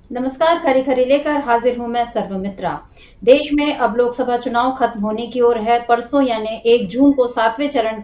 नमस्कार। खरी खरी लेकर हाजिर हूं मैं सर्वमित्रा। देश में अब लोकसभा चुनाव खत्म होने की ओर है। परसों यानी 1 जून को 7वें चरण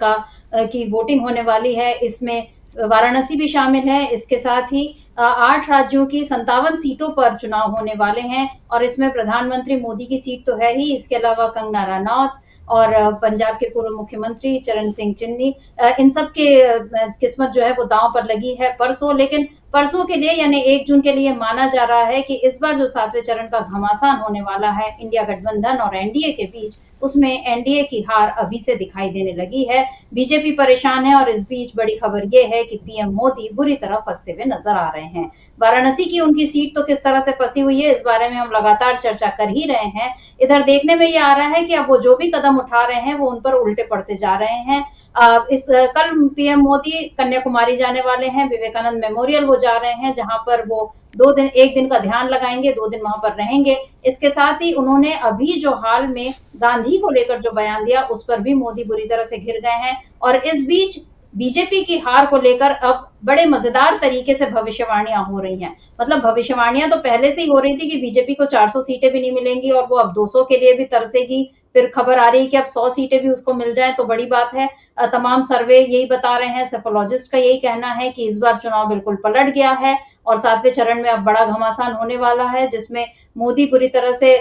की वोटिंग होने वाली है। इसमें वाराणसी भी शामिल है। इसके साथ ही 8 राज्यों की 57 सीटों पर चुनाव होने वाले हैं और इसमें प्रधानमंत्री मोदी की सीट तो है ही, इसके अलावा कंगना रनौत और पंजाब के पूर्व मुख्यमंत्री चरण सिंह चिन्नी, इन सब के किस्मत जो है वो दांव पर लगी है परसों। लेकिन परसों के लिए यानी 1 जून के लिए माना जा रहा है कि इस बार जो 7वें चरण का घमासान होने वाला है इंडिया गठबंधन और एनडीए के बीच, उसमें एनडीए की हार अभी से दिखाई देने लगी है। बीजेपी परेशान है और इस बीच बड़ी खबर ये है कि पीएम मोदी बुरी तरह फंसते हुए नजर आ रहे हैं। वाराणसी की उनकी सीट तो किस तरह से फंसी हुई है, इस बारे में हम लगातार चर्चा कर ही रहे हैं। इधर देखने में ये आ रहा है कि अब वो जो भी कदम उठा रहे हैं वो उन पर उल्टे पड़ते जा रहे हैं। कल पीएम मोदी कन्याकुमारी जाने वाले हैं, विवेकानंद मेमोरियल वो जा रहे हैं, जहां पर वो 1 दिन का ध्यान लगाएंगे, 2 दिन वहां पर रहेंगे। इसके साथ ही उन्होंने अभी जो हाल में गांधी को लेकर जो बयान दिया, उस पर भी मोदी बुरी तरह से घिर गए हैं। और इस बीच बीजेपी की हार को लेकर अब बड़े मजेदार तरीके से भविष्यवाणियां हो रही हैं। मतलब भविष्यवाणियां तो पहले से ही हो रही थी कि बीजेपी को 400 सीटें भी नहीं मिलेंगी और वो अब 200 के लिए भी तरसेगी। फिर खबर आ रही है कि अब 100 सीटें भी उसको मिल जाए तो बड़ी बात है। तमाम सर्वे यही बता रहे हैं, सेफोलॉजिस्ट का यही कहना है कि इस बार चुनाव बिल्कुल पलट गया है और 7वें चरण में अब बड़ा घमासान होने वाला है, जिसमें मोदी बुरी तरह से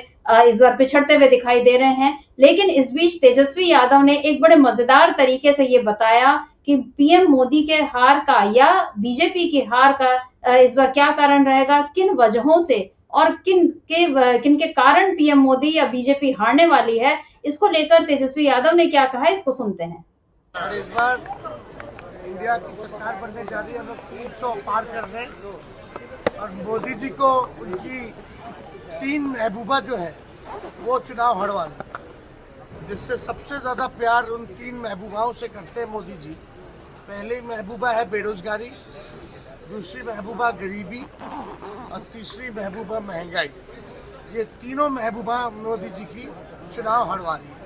इस बार पिछड़ते हुए दिखाई दे रहे हैं। लेकिन इस बीच तेजस्वी यादव ने एक बड़े मजेदार तरीके से ये बताया कि पीएम मोदी के हार का या बीजेपी की हार का इस बार क्या कारण रहेगा, किन वजहों से और किन के कारण पीएम मोदी या बीजेपी हारने वाली है, इसको लेकर तेजस्वी यादव ने क्या कहा, इसको सुनते हैं। और इस बार इंडिया की सरकार बनने जा रही है, हम लोग 300 पार कर रहे हैं और मोदी जी को उनकी 3 महबूबा जो है वो चुनाव हरवा रहे, जिससे सबसे ज्यादा प्यार उन 3 महबूबाओं से करते हैं मोदी जी। पहली महबूबा है बेरोजगारी, दूसरी महबूबा गरीबी और तीसरी महबूबा महंगाई। ये तीनों महबूबा मोदी जी की चुनाव हरवा रही है।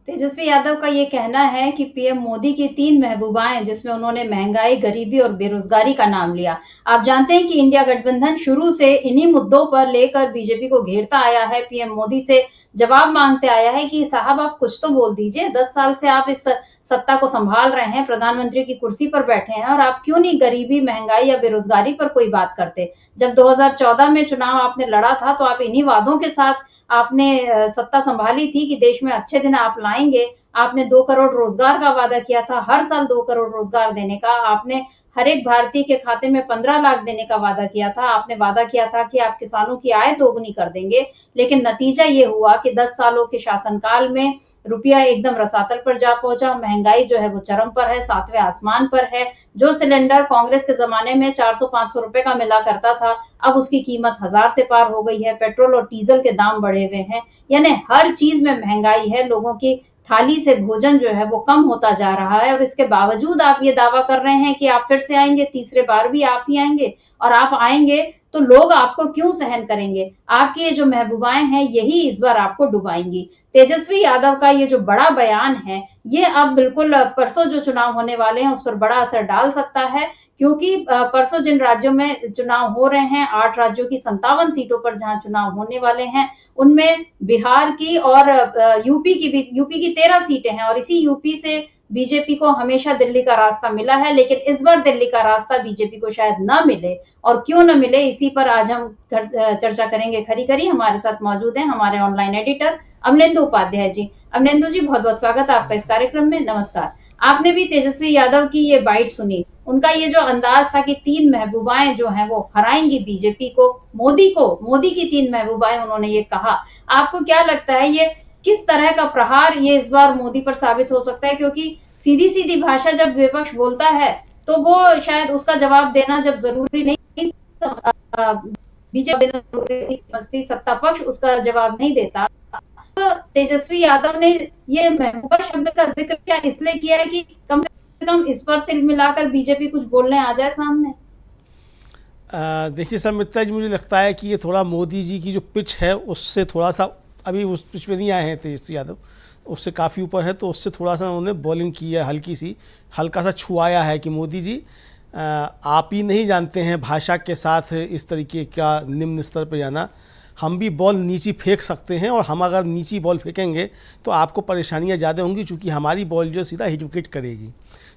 तेजस्वी यादव का ये कहना है कि पीएम मोदी की 3 महबूबाएं, जिसमें उन्होंने महंगाई, गरीबी और बेरोजगारी का नाम लिया। आप जानते हैं कि इंडिया गठबंधन शुरू से इन्हीं मुद्दों पर लेकर बीजेपी को घेरता आया है, पीएम मोदी से जवाब मांगते आया है कि साहब आप कुछ तो बोल दीजिए। 10 साल से आप इस सत्ता को संभाल रहे हैं, प्रधानमंत्री की कुर्सी पर बैठे हैं और आप क्यों नहीं गरीबी, महंगाई या बेरोजगारी पर कोई बात करते। जब 2014 में चुनाव आपने लड़ा था तो आप इन्हीं वादों के साथ आपने सत्ता संभाली थी कि देश में अच्छे दिन आप लाएंगे। आपने 2 करोड़ रोजगार का वादा किया था, हर साल 2 करोड़ रोजगार देने का। आपने हर एक भारतीय के खाते में 15 लाख देने का वादा किया था। आपने वादा किया था कि आप किसानों की आय दोगुनी कर देंगे। लेकिन नतीजा ये हुआ कि 10 सालों के शासनकाल में रुपया एकदम रसातल पर जा पहुंचा। महंगाई जो है वो चरम पर है, 7वें आसमान पर है। जो सिलेंडर कांग्रेस के जमाने में 400-500 रुपए का मिला करता था, अब उसकी कीमत 1000 से पार हो गई है। पेट्रोल और डीजल के दाम बढ़े हुए हैं, यानी हर चीज में महंगाई है। लोगों की थाली से भोजन जो है वो कम होता जा रहा है और इसके बावजूद आप ये दावा कर रहे हैं कि आप फिर से आएंगे, तीसरे बार भी आप ही आएंगे। और आप आएंगे तो लोग आपको क्यों सहन करेंगे। आपकी ये जो महबूबाएं हैं यही इस बार आपको डुबाएंगी। तेजस्वी यादव का ये जो बड़ा बयान है, ये अब बिल्कुल परसों जो चुनाव होने वाले हैं उस पर बड़ा असर डाल सकता है, क्योंकि परसों जिन राज्यों में चुनाव हो रहे हैं, 8 राज्यों की 57 सीटों पर जहां चुनाव होने वाले हैं, उनमें बिहार की और यूपी की 13 सीटें हैं और इसी यूपी से बीजेपी को हमेशा दिल्ली का रास्ता मिला है। लेकिन इस बार दिल्ली का रास्ता बीजेपी को शायद ना मिले, और क्यों ना मिले इसी पर आज हम चर्चा करेंगे। खरी खरी हमारे साथ मौजूद हैं हमारे ऑनलाइन एडिटर अमलेंदु उपाध्याय जी। अमलेंदु जी, बहुत बहुत स्वागत है आपका इस कार्यक्रम में। नमस्कार। आपने भी तेजस्वी यादव की ये बाइट सुनी, उनका ये जो अंदाज था कि 3 महबूबाएं जो हैं वो हराएंगी बीजेपी को, मोदी की 3 महबूबाएं, उन्होंने ये कहा। आपको क्या लगता है ये किस तरह का प्रहार ये इस बार मोदी पर साबित हो सकता है? क्योंकि सीधी सीधी भाषा जब विपक्ष बोलता है तो वो शायद उसका जवाब देना जब जरूरी नहीं, बीजेपी समझती, सत्ता पक्ष उसका जवाब नहीं देता। तो तेजस्वी यादव ने ये महबूबा शब्द का जिक्र क्या इसलिए किया है कि कम से कम इस पर तिल मिलाकर बीजेपी कुछ बोलने आ जाए सामने। देखिए समिता जी, मुझे लगता है कि ये थोड़ा मोदी जी की जो पिच है उससे थोड़ा सा अभी उस पिच में नहीं आए हैं तेजस्वी यादव। उससे काफ़ी ऊपर है, तो उससे थोड़ा सा उन्होंने बॉलिंग की है, हल्का सा छुआया है कि मोदी जी आप ही नहीं जानते हैं भाषा के साथ इस तरीके का निम्न स्तर पर जाना, हम भी बॉल नीची फेंक सकते हैं, और हम अगर नीची बॉल फेंकेंगे तो आपको परेशानियां ज़्यादा होंगी, क्योंकि हमारी बॉल जो सीधा हिट विकेट करेगी।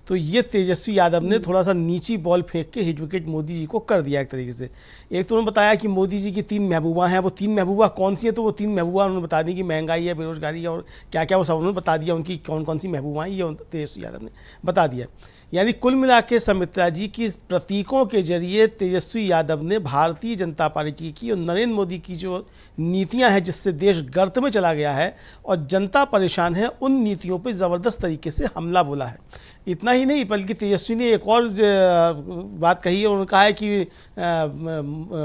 तो ये तेजस्वी यादव ने थोड़ा सा नीची बॉल फेंक के हिट विकेट मोदी जी को कर दिया एक तरीके से। एक तो उन्होंने बताया कि मोदी जी की 3 महबूबा हैं, वो 3 महबूबा कौन सी हैं, तो वो 3 महबूबा उन्होंने बता दी कि महंगाई है, बेरोजगारी है, और क्या क्या वो सब उन्होंने बता दिया, उनकी कौन कौन सी महबूबाएँ ये तेजस्वी यादव ने बता दिया। यानी कुल मिला के सुमित्रा जी की प्रतीकों के जरिए तेजस्वी यादव ने भारतीय जनता पार्टी की और नरेंद्र मोदी की जो नीतियां हैं जिससे देश गर्त में चला गया है और जनता परेशान है, उन नीतियों पर ज़बरदस्त तरीके से हमला बोला है। इतना ही नहीं, बल्कि तेजस्वी ने एक और बात कही है, उन्होंने कहा है कि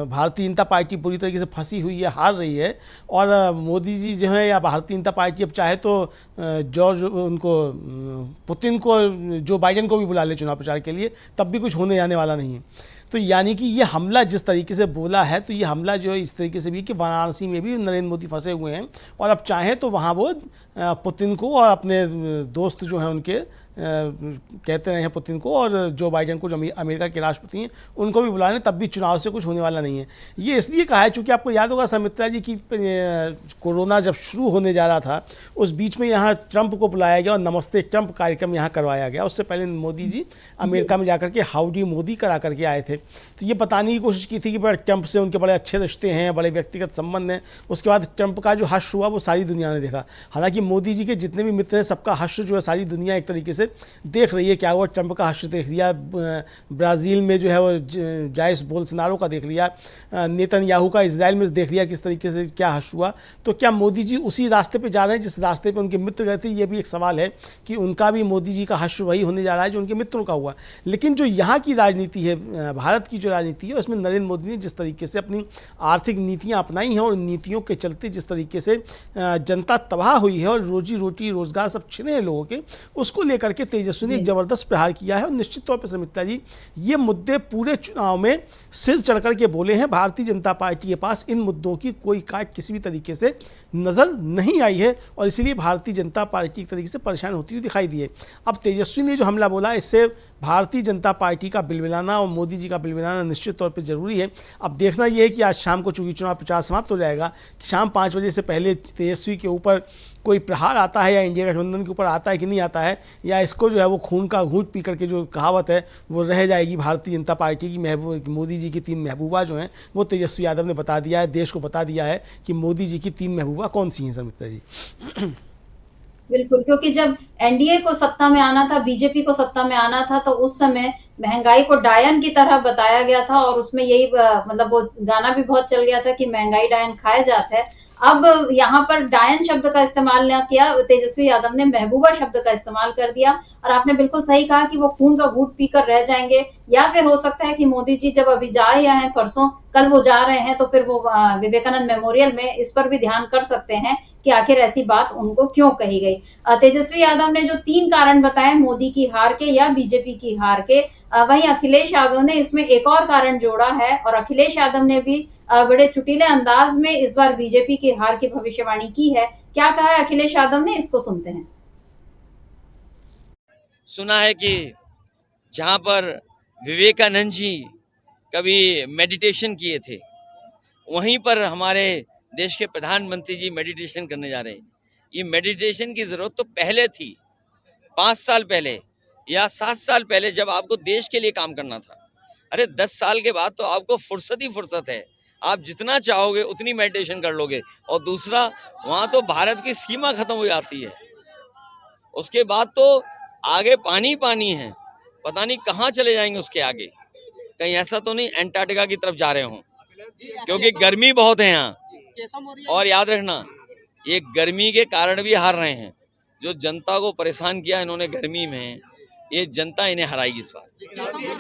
भारतीय जनता पार्टी पूरी तरीके से फंसी हुई है, हार रही है, और मोदी जी जो है या भारतीय जनता पार्टी अब चाहे तो पुतिन को, जो बाइडेन को भी बुला ले चुनाव प्रचार के लिए, तब भी कुछ होने जाने वाला नहीं है। तो यानी कि ये हमला जिस तरीके से बोला है, तो ये हमला जो है इस तरीके से भी कि वाराणसी में भी नरेंद्र मोदी फंसे हुए हैं, और अब चाहें तो वहाँ वो पुतिन को और अपने दोस्त जो हैं उनके कहते रहे हैं पुतिन को और जो बाइडेन को, जो अमेरिका के राष्ट्रपति हैं, उनको भी बुला लें, तब भी चुनाव से कुछ होने वाला नहीं है। ये इसलिए कहा है चूँकि आपको याद होगा सुमित्रा जी की कोरोना जब शुरू होने जा रहा था, उस बीच में यहाँ ट्रंप को बुलाया गया और नमस्ते ट्रंप कार्यक्रम यहाँ करवाया गया। उससे पहले मोदी जी अमेरिका में जाकर के हाउडी मोदी करा करके आए थे। तो ये बताने की कोशिश की थी कि बड़े ट्रंप से उनके बड़े अच्छे रिश्ते हैं, बड़े व्यक्तिगत संबंध हैं। उसके बाद ट्रंप का जो हर्ष हुआ वो सारी दुनिया ने देखा। हालांकि मोदी जी के जितने भी मित्र हैं, सबका हर्ष जो है सारी दुनिया एक तरीके से देख रही है। क्या हुआ, ट्रंप का हर्ष देख लिया, ब्राज़ील में जो है वो जाइस बोल्सोनारो का देख लिया, नेतन्याहू का इजराइल में देख लिया किस तरीके से क्या हर्ष हुआ। तो क्या मोदी जी उसी रास्ते पे जा रहे हैं जिस रास्ते पे उनके मित्र गए थे? ये भी एक सवाल है कि उनका भी मोदी जी का हर्ष वही होने जा रहा है जो उनके मित्रों का हुआ। लेकिन जो यहाँ की राजनीति है, भारत की जो राजनीति है, उसमें नरेंद्र मोदी ने जिस तरीके से अपनी आर्थिक नीतियाँ अपनाई हैं और नीतियों के चलते जिस तरीके से जनता तबाह हुई है और रोजी रोटी रोजगार सब छिने हैं लोगों के, उसको लेकर के तेजस्वी ने एक जबरदस्त प्रहार किया है। और निश्चित तौर पर सुमित्रा जी, ये मुद्दे पूरे चुनाव में सिर चढ़कर के बोले हैं। भारतीय जनता पार्टी के पास इन मुद्दों की कोई काट किसी भी तरीके से नजर नहीं आई है और इसीलिए भारतीय जनता पार्टी एक तरीके से परेशान होती हुई दिखाई दी है। अब तेजस्वी ने जो हमला बोला, इससे भारतीय जनता पार्टी का बिलबिलाना और मोदी जी का बिलबिलाना निश्चित तौर पर जरूरी है। अब देखना यह है कि आज शाम को चूंकि चुनाव प्रचार समाप्त हो जाएगा, शाम 5 बजे से पहले तेजस्वी के ऊपर कोई प्रहार आता है या इंडिया गठबंधन के ऊपर आता है कि नहीं आता है, या इसको जो है वो खून का घूंट पी करके जो कहावत है वो रह जाएगी भारतीय जनता पार्टी की। मोदी जी की 3 महबूबा जो हैं वो तेजस्वी यादव ने बता दिया है, देश को बता दिया है कि मोदी जी की 3 महबूबा कौन सी हैं सुमित्रा जी। बिल्कुल, क्योंकि जब एनडीए को सत्ता में आना था, बीजेपी को सत्ता में आना था, तो उस समय महंगाई को डायन की तरह बताया गया था और उसमें यही मतलब वो गाना भी बहुत चल गया था कि महंगाई डायन खाए जाते हैं। अब यहाँ पर डायन शब्द का इस्तेमाल न किया, तेजस्वी यादव ने महबूबा शब्द का इस्तेमाल कर दिया। और आपने बिल्कुल सही कहा कि वो खून का घूंट पीकर रह जाएंगे, या फिर हो सकता है कि मोदी जी जब अभी जा रहे हैं, परसों कल वो जा रहे हैं, तो फिर वो विवेकानंद मेमोरियल में इस पर भी ध्यान कर सकते हैं कि आखिर ऐसी बात उनको क्यों कही गई। तेजस्वी यादव ने जो 3 कारण बताए मोदी की हार के या बीजेपी की हार के, वहीं अखिलेश यादव ने इसमें एक और कारण जोड़ा है और अखिलेश यादव ने भी बड़े चुटीले अंदाज में इस बार बीजेपी की हार की भविष्यवाणी की है। क्या कहा है अखिलेश यादव ने, इसको सुनते हैं। सुना है कि जहां पर विवेकानंद जी कभी मेडिटेशन किए थे, वहीं पर हमारे देश के प्रधानमंत्री जी मेडिटेशन करने जा रहे हैं। ये मेडिटेशन की जरूरत तो पहले थी, 5 साल पहले या 7 साल पहले, जब आपको देश के लिए काम करना था। अरे 10 साल के बाद तो आपको फुर्सत ही फुर्सत है, आप जितना चाहोगे उतनी मेडिटेशन कर लोगे। और दूसरा, वहाँ तो भारत की सीमा खत्म हो जाती है, उसके बाद तो आगे पानी पानी है, पता नहीं कहाँ चले जाएंगे उसके आगे। कहीं ऐसा तो नहीं अंटार्कटिका की तरफ जा रहे हों, क्योंकि गर्मी बहुत है यहाँ। और याद रखना, ये गर्मी के कारण भी हार रहे हैं। जो जनता को परेशान किया इन्होंने गर्मी में, ये जनता इन्हें हराएगी इस बार।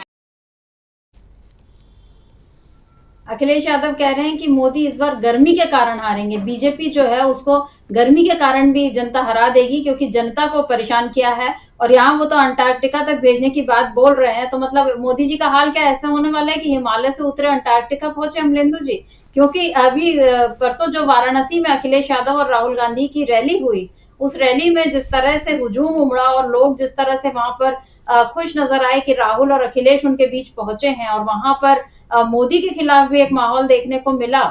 अखिलेश यादव कह रहे हैं कि मोदी इस बार गर्मी के कारण हारेंगे, बीजेपी जो है उसको गर्मी के कारण भी जनता हरा देगी, क्योंकि जनता को परेशान किया है। और यहाँ वो तो अंटार्कटिका तक भेजने की बात बोल रहे हैं, तो मतलब मोदी जी का हाल क्या ऐसा होने वाला है कि हिमालय से उतरे अंटार्कटिका पहुंचे अमलेंदु जी? क्योंकि अभी परसों जो वाराणसी में अखिलेश यादव और राहुल गांधी की रैली हुई, उस रैली में जिस तरह से हुजूम उमड़ा और लोग जिस तरह से वहां पर खुश नजर आए कि राहुल और अखिलेश उनके बीच पहुंचे हैं और वहां पर मोदी के खिलाफ भी एक माहौल देखने को मिला,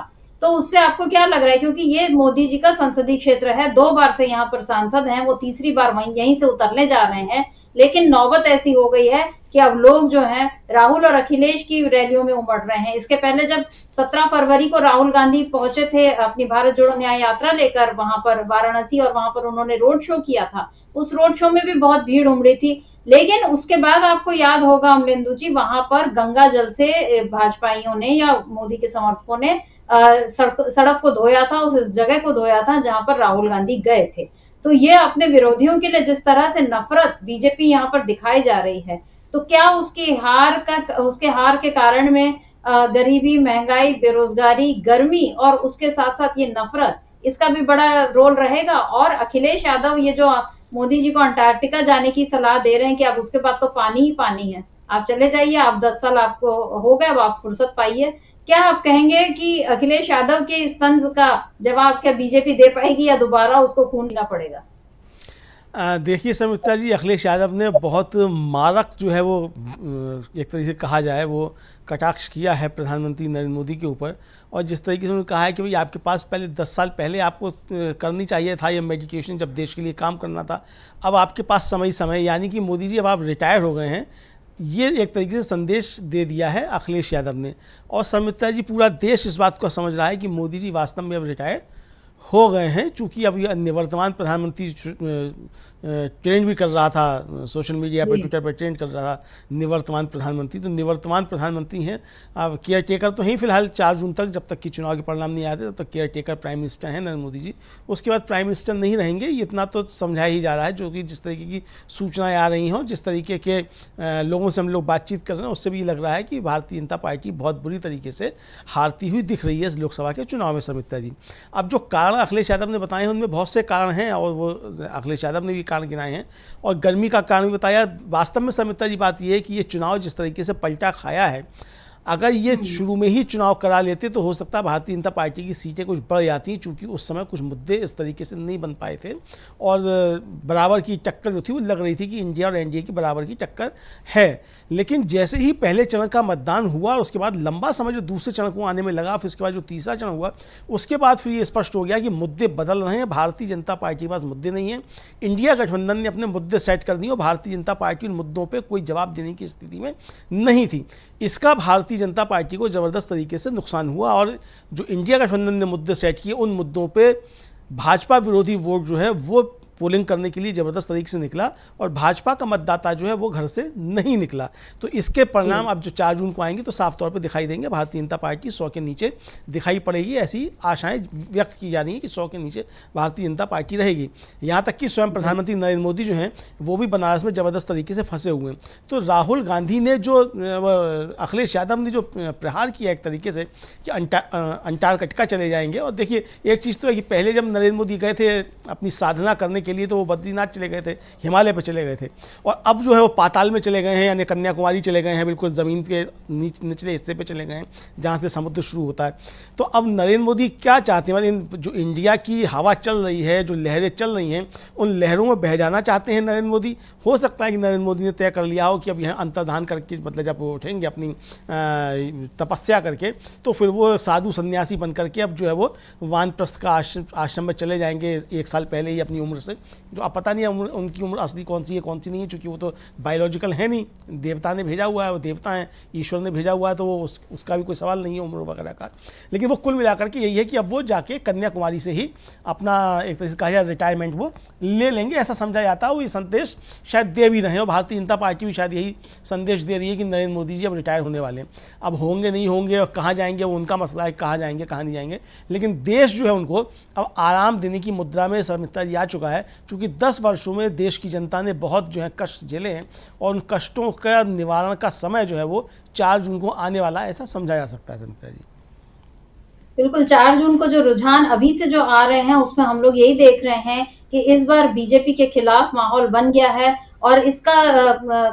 तो उससे आपको क्या लग रहा है? क्योंकि ये मोदी जी का संसदीय क्षेत्र है, 2 बार से यहाँ पर सांसद हैं, वो तीसरी बार वहीं यहीं से उतरने जा रहे हैं, लेकिन नौबत ऐसी हो गई है कि अब लोग जो हैं राहुल और अखिलेश की रैलियों में उमड़ रहे हैं। इसके पहले जब 17 फरवरी को राहुल गांधी पहुंचे थे अपनी भारत जोड़ो न्याय यात्रा लेकर वहां पर वाराणसी, और वहां पर उन्होंने रोड शो किया था, उस रोड शो में भी बहुत भीड़ उमड़ी थी। लेकिन उसके बाद आपको याद होगा अमलेंदु जी, वहां पर गंगा जल से भाजपाइयों ने या मोदी के समर्थकों ने सड़क को धोया था, उस जगह को धोया था जहां पर राहुल गांधी गए थे। तो ये अपने विरोधियों के लिए जिस तरह से नफरत बीजेपी यहाँ पर दिखाई जा रही है, तो क्या उसके हार के कारण में गरीबी, महंगाई, बेरोजगारी, गर्मी और उसके साथ साथ ये नफरत, इसका भी बड़ा रोल रहेगा? और अखिलेश यादव ये जो मोदी जी को अंटार्कटिका जाने की सलाह दे रहे हैं कि अब उसके बाद तो पानी ही पानी है, आप चले जाइए, आप 10 साल आपको हो गए, अब आप फुर्सत पाइए। क्या आप कहेंगे कि अखिलेश यादव के इस तंज का जवाब क्या बीजेपी दे पाएगी या दोबारा उसको खून पीना पड़ेगा? देखिए समिता जी, अखिलेश यादव ने बहुत मारक जो है वो एक तरीके से कहा जाए वो कटाक्ष किया है प्रधानमंत्री नरेंद्र मोदी के ऊपर। और जिस तरीके से उन्होंने कहा है कि भाई आपके पास पहले 10 साल पहले आपको करनी चाहिए था ये मेडिटेशन, जब देश के लिए काम करना था, अब आपके पास समय यानी कि मोदी जी अब आप रिटायर हो गए हैं, ये एक तरीके से संदेश दे दिया है अखिलेश यादव ने। और समिता जी, पूरा देश इस बात को समझ रहा है कि मोदी जी वास्तव में अब रिटायर हो गए हैं, चूँकि अब ये निवर्तमान प्रधानमंत्री ट्रेंड भी कर रहा था, सोशल मीडिया पर, ट्विटर पर ट्रेंड कर रहा था निवर्तमान प्रधानमंत्री। तो निवर्तमान प्रधानमंत्री हैं, अब केयर टेकर तो हैं फिलहाल 4 जून तक, जब तक कि चुनाव के परिणाम नहीं आते तब तक केयर टेकर प्राइम मिनिस्टर हैं नरेंद्र मोदी जी। उसके बाद प्राइम मिनिस्टर नहीं रहेंगे, ये इतना तो समझाया ही जा रहा है, जो कि जिस तरीके की सूचनाएं आ रही हों, जिस तरीके के लोगों से हम लोग बातचीत कर रहे हैं, उससे भी लग रहा है कि भारतीय जनता पार्टी बहुत बुरी तरीके से हारती हुई दिख रही है इस लोकसभा के चुनाव में समिता जी। अब जो कारण अखिलेश यादव ने बताए हैं उनमें बहुत से कारण हैं, और वो अखिलेश यादव ने भी कारण गिनाए हैं, और गर्मी का कारण भी बताया। वास्तव में समिता जी बात यह है कि ये चुनाव जिस तरीके से पलटा खाया है, अगर ये शुरू में ही चुनाव करा लेते तो हो सकता है भारतीय जनता पार्टी की सीटें कुछ बढ़ जाती, चूँकि उस समय कुछ मुद्दे इस तरीके से नहीं बन पाए थे, और बराबर की टक्कर जो थी वो लग रही थी कि इंडिया और एनडीए की बराबर की टक्कर है। लेकिन जैसे ही पहले चरण का मतदान हुआ और उसके बाद लंबा समय जो दूसरे चरण को आने में लगा, फिर उसके बाद जो तीसरा चरण हुआ, उसके बाद फिर ये स्पष्ट हो गया कि मुद्दे बदल रहे हैं। भारतीय जनता पार्टी के पास मुद्दे नहीं हैं, इंडिया गठबंधन ने अपने मुद्दे सेट कर दिए और भारतीय जनता पार्टी उन मुद्दों पर कोई जवाब देने की स्थिति में नहीं थी। इसका भारतीय जनता पार्टी को ज़बरदस्त तरीके से नुकसान हुआ, और जो इंडिया गठबंधन ने मुद्दे सेट किए उन मुद्दों पे भाजपा विरोधी वोट जो है वो पोलिंग करने के लिए ज़बरदस्त तरीके से निकला, और भाजपा का मतदाता जो है वो घर से नहीं निकला। तो इसके परिणाम अब जो 4 जून को आएंगे तो साफ तौर पे दिखाई देंगे, भारतीय जनता पार्टी 100 के नीचे दिखाई पड़ेगी, ऐसी आशाएं व्यक्त की जा रही हैं कि 100 के नीचे भारतीय जनता पार्टी रहेगी। यहाँ तक कि स्वयं प्रधानमंत्री नरेंद्र मोदी जो हैं वो भी बनारस में ज़बरदस्त तरीके से फंसे हुए हैं। तो राहुल गांधी ने जो अखिलेश यादव ने जो प्रहार किया एक तरीके से कि अंटार्कटिका चले जाएंगे, और देखिए एक चीज़ तो है कि पहले जब नरेंद्र मोदी गए थे अपनी साधना करने के लिए तो वो बद्रीनाथ चले गए थे, हिमालय पे चले गए थे, और अब जो है वो पाताल में चले गए हैं, यानी कन्याकुमारी चले गए हैं, बिल्कुल ज़मीन के निचले हिस्से पे चले गए हैं जहाँ से समुद्र शुरू होता है। तो अब नरेंद्र मोदी क्या चाहते हैं, मतलब जो इंडिया की हवा चल रही है, जो लहरें चल रही हैं, उन लहरों में बह जाना चाहते हैं नरेंद्र मोदी। हो सकता है कि नरेंद्र मोदी ने तय कर लिया हो कि अब यहाँ अंतर्धान करके, मतलब जब वो उठेंगे अपनी तपस्या करके, तो फिर वो साधु सन्यासी बन करके अब जो है वो वानप्रस्थ का आश्रम में चले जाएंगे 1 साल पहले ही अपनी उम्र से, जो अब पता नहीं है उनकी उम्र असली कौन सी है कौन सी नहीं है, क्योंकि वो तो बायोलॉजिकल है नहीं, देवता ने भेजा हुआ है, वो देवता हैं, ईश्वर ने भेजा हुआ है, तो वो उसका भी कोई सवाल नहीं है उम्र वगैरह का। लेकिन वो कुल मिलाकर के यही है कि अब वो जाके कन्याकुमारी से ही अपना एक तरह से कहा जाए रिटायरमेंट वो ले लेंगे, ऐसा समझा जाता है। वो ये संदेश शायद दे भी रहे हैं, और भारतीय जनता पार्टी भी शायद यही संदेश दे रही है कि नरेंद्र मोदी जी अब रिटायर होने वाले हैं। अब होंगे नहीं होंगे और कहाँ जाएंगे वो उनका मसला है, कहाँ जाएंगे कहाँ नहीं जाएंगे, लेकिन देश जो है उनको अब आराम देने की मुद्रा में समिता जी आ चुका है, क्योंकि 10 वर्षों में देश की जनता ने बहुत जो है कष्ट झेले हैं, और उन कष्टों का निवारण का समय जो है वो 4 जून को आने वाला है, ऐसा समझा जा सकता है समिता जी। बिल्कुल, 4 जून को जो रुझान अभी से जो आ रहे हैं उसमें हम लोग यही देख रहे हैं कि इस बार बीजेपी के खिलाफ माहौल बन गया है और इसका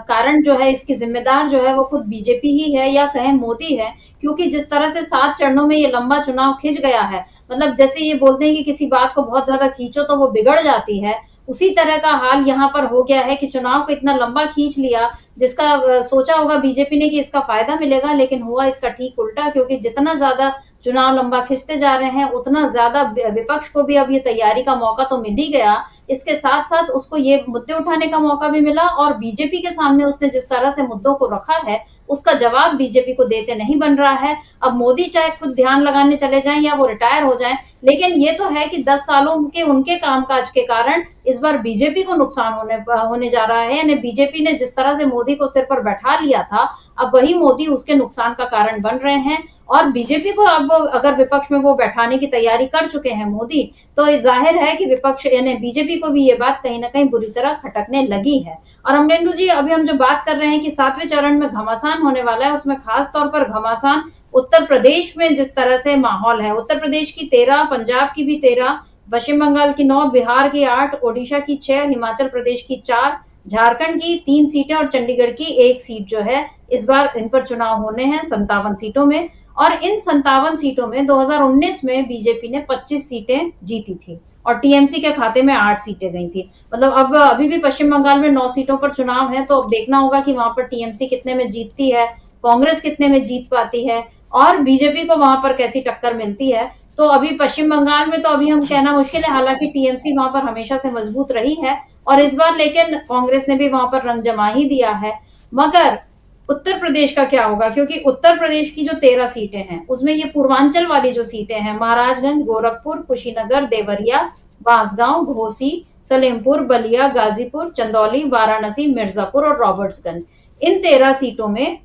कारण जो है, इसकी जिम्मेदार जो है वो खुद बीजेपी ही है या कहें मोदी है, क्योंकि जिस तरह से 7 चरणों में ये लंबा चुनाव खिंच गया है, मतलब जैसे ये बोलते हैं कि किसी बात को बहुत ज्यादा खींचो तो वो बिगड़ जाती है, उसी तरह का हाल यहाँ पर हो गया है कि चुनाव को इतना लंबा खींच लिया, जिसका सोचा होगा बीजेपी ने कि इसका फायदा मिलेगा, लेकिन हुआ इसका ठीक उल्टा, क्योंकि जितना ज्यादा चुनाव लंबा खिंचते जा रहे हैं उतना ज्यादा विपक्ष को भी अब ये तैयारी का मौका तो मिल ही गया, इसके साथ साथ उसको ये मुद्दे उठाने का मौका भी मिला और बीजेपी के सामने उसने जिस तरह से मुद्दों को रखा है उसका जवाब बीजेपी को देते नहीं बन रहा है। अब मोदी चाहे खुद ध्यान लगाने चले जाएं या वो रिटायर हो जाएं, लेकिन ये तो है कि 10 सालों के उनके कामकाज के कारण इस बार बीजेपी को नुकसान होने जा रहा है। यानी बीजेपी ने जिस तरह से मोदी को सिर पर बैठा लिया था, अब वही मोदी उसके नुकसान का कारण बन रहे हैं और बीजेपी को अब अगर विपक्ष में वो बैठाने की तैयारी कर चुके हैं मोदी, तो जाहिर है कि विपक्ष यानी बीजेपी को भी ये बात कहीं ना कहीं बुरी तरह खटकने लगी है। और अमरेंदु जी, अभी हम जो बात कर रहे हैं कि 7वें चरण में घमासान होने वाला है, उसमें खास तौर पर घमासान उत्तर प्रदेश में जिस तरह से माहौल है, उत्तर प्रदेश की 13, पंजाब की भी 13, पश्चिम बंगाल की 9, बिहार की 8, ओडिशा की 6, हिमाचल प्रदेश की 4, झारखंड की 3 सीटें और चंडीगढ़ की 1 सीट जो है, इस बार इन पर चुनाव होने हैं 57 सीटों में। और इन 57 सीटों में 2019 में बीजेपी ने 25 सीटें जीती थी और टीएमसी के खाते में 8 सीटें गई थी। मतलब अब अभी भी पश्चिम बंगाल में 9 सीटों पर चुनाव है, तो अब देखना होगा कि वहां पर टीएमसी कितने में जीतती है, कांग्रेस कितने में जीत पाती है और बीजेपी को वहां पर कैसी टक्कर मिलती है। तो अभी पश्चिम बंगाल में तो अभी हम कहना मुश्किल है, हालांकि टीएमसी वहां पर हमेशा से मजबूत रही है और इस बार लेकिन कांग्रेस ने भी वहां पर रंग जमा ही दिया है। मगर उत्तर प्रदेश का क्या होगा, क्योंकि उत्तर प्रदेश की जो 13 सीटें हैं उसमें ये पूर्वांचल वाली जो सीटें हैं, महाराजगंज, गोरखपुर, कुशीनगर, देवरिया, बांसगांव, घोसी, सलेमपुर, बलिया, गाजीपुर, चंदौली, वाराणसी, मिर्जापुर और रॉबर्ट्सगंज, इन 13 सीटों में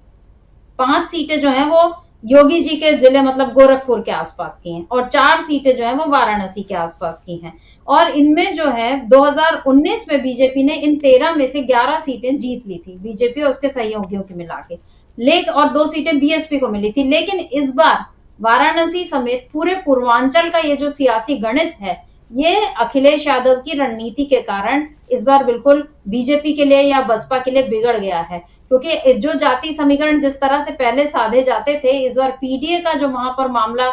5 सीटें जो हैं वो योगी जी के जिले मतलब गोरखपुर के आसपास की हैं और 4 सीटें जो हैं वो वाराणसी के आसपास की हैं। और इनमें जो है 2019 में बीजेपी ने इन 13 में से 11 सीटें जीत ली थी, बीजेपी और उसके सहयोगियों की मिला के, और 2 सीटें बीएसपी को मिली थी। लेकिन इस बार वाराणसी समेत पूरे पूर्वांचल का ये जो सियासी गणित है, ये अखिलेश यादव की रणनीति के कारण इस बार बिल्कुल बीजेपी के लिए या बसपा के लिए बिगड़ गया है, क्योंकि जो जाति समीकरण जिस तरह से पहले साधे जाते थे, इस बार पीडीए का जो वहां पर मामला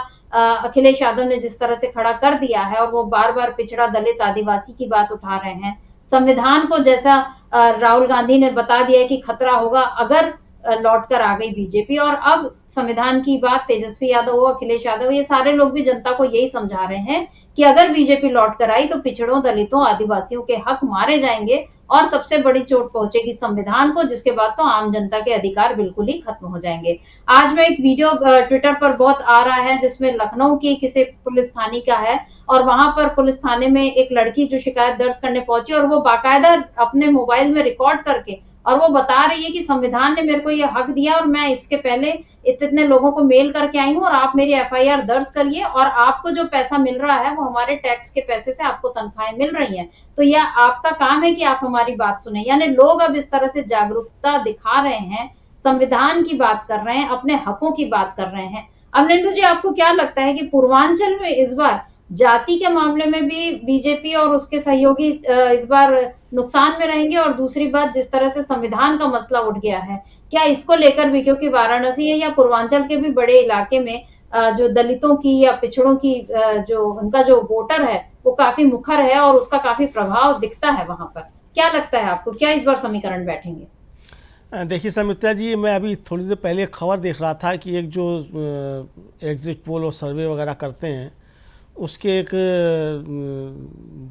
अखिलेश यादव ने जिस तरह से खड़ा कर दिया है और वो बार बार पिछड़ा, दलित, आदिवासी की बात उठा रहे हैं, संविधान को जैसा राहुल गांधी ने बता दिया है कि खतरा होगा अगर लौट कर आ गई बीजेपी। और अब संविधान की बात तेजस्वी यादव हो, अखिलेश यादव, ये सारे लोग भी जनता को यही समझा रहे हैं कि अगर बीजेपी लौट कर आई तो पिछड़ों, दलितों, आदिवासियों के हक मारे जाएंगे और सबसे बड़ी चोट पहुंचेगी संविधान को, जिसके बाद तो आम जनता के अधिकार बिल्कुल ही खत्म हो जाएंगे। आज मैं एक वीडियो ट्विटर पर बहुत आ रहा है जिसमें लखनऊ की किसी पुलिस थाने का है और वहां पर पुलिस थाने में एक लड़की जो शिकायत दर्ज करने पहुंची और वो बाकायदा अपने मोबाइल में रिकॉर्ड करके और वो बता रही है कि संविधान ने मेरे को ये हक दिया और मैं इसके पहले इतने लोगों को मेल करके आई हूँ और आप मेरी एफआईआर दर्ज करिए और आपको जो पैसा मिल रहा है वो हमारे टैक्स के पैसे से आपको तनख्वाहें मिल रही हैं, तो यह आपका काम है कि आप हमारी बात सुने। यानी लोग अब इस तरह से जागरूकता दिखा रहे हैं, संविधान की बात कर रहे हैं, अपने हकों की बात कर रहे हैं। अमरेंदु जी, आपको क्या लगता है कि पूर्वांचल में इस बार जाति के मामले में भी बीजेपी और उसके सहयोगी इस बार नुकसान में रहेंगे? और दूसरी बात, जिस तरह से संविधान का मसला उठ गया है, क्या इसको लेकर भी, क्योंकि वाराणसी है या पूर्वांचल के भी बड़े इलाके में जो दलितों की या पिछड़ों की जो उनका जो वोटर है वो काफी मुखर है और उसका काफी प्रभाव दिखता है वहां पर, क्या लगता है आपको, क्या इस बार समीकरण बैठेंगे? देखिए समिता जी, मैं अभी थोड़ी देर पहले खबर देख रहा था कि एक जो एग्जिट पोल और सर्वे वगैरह करते हैं उसके एक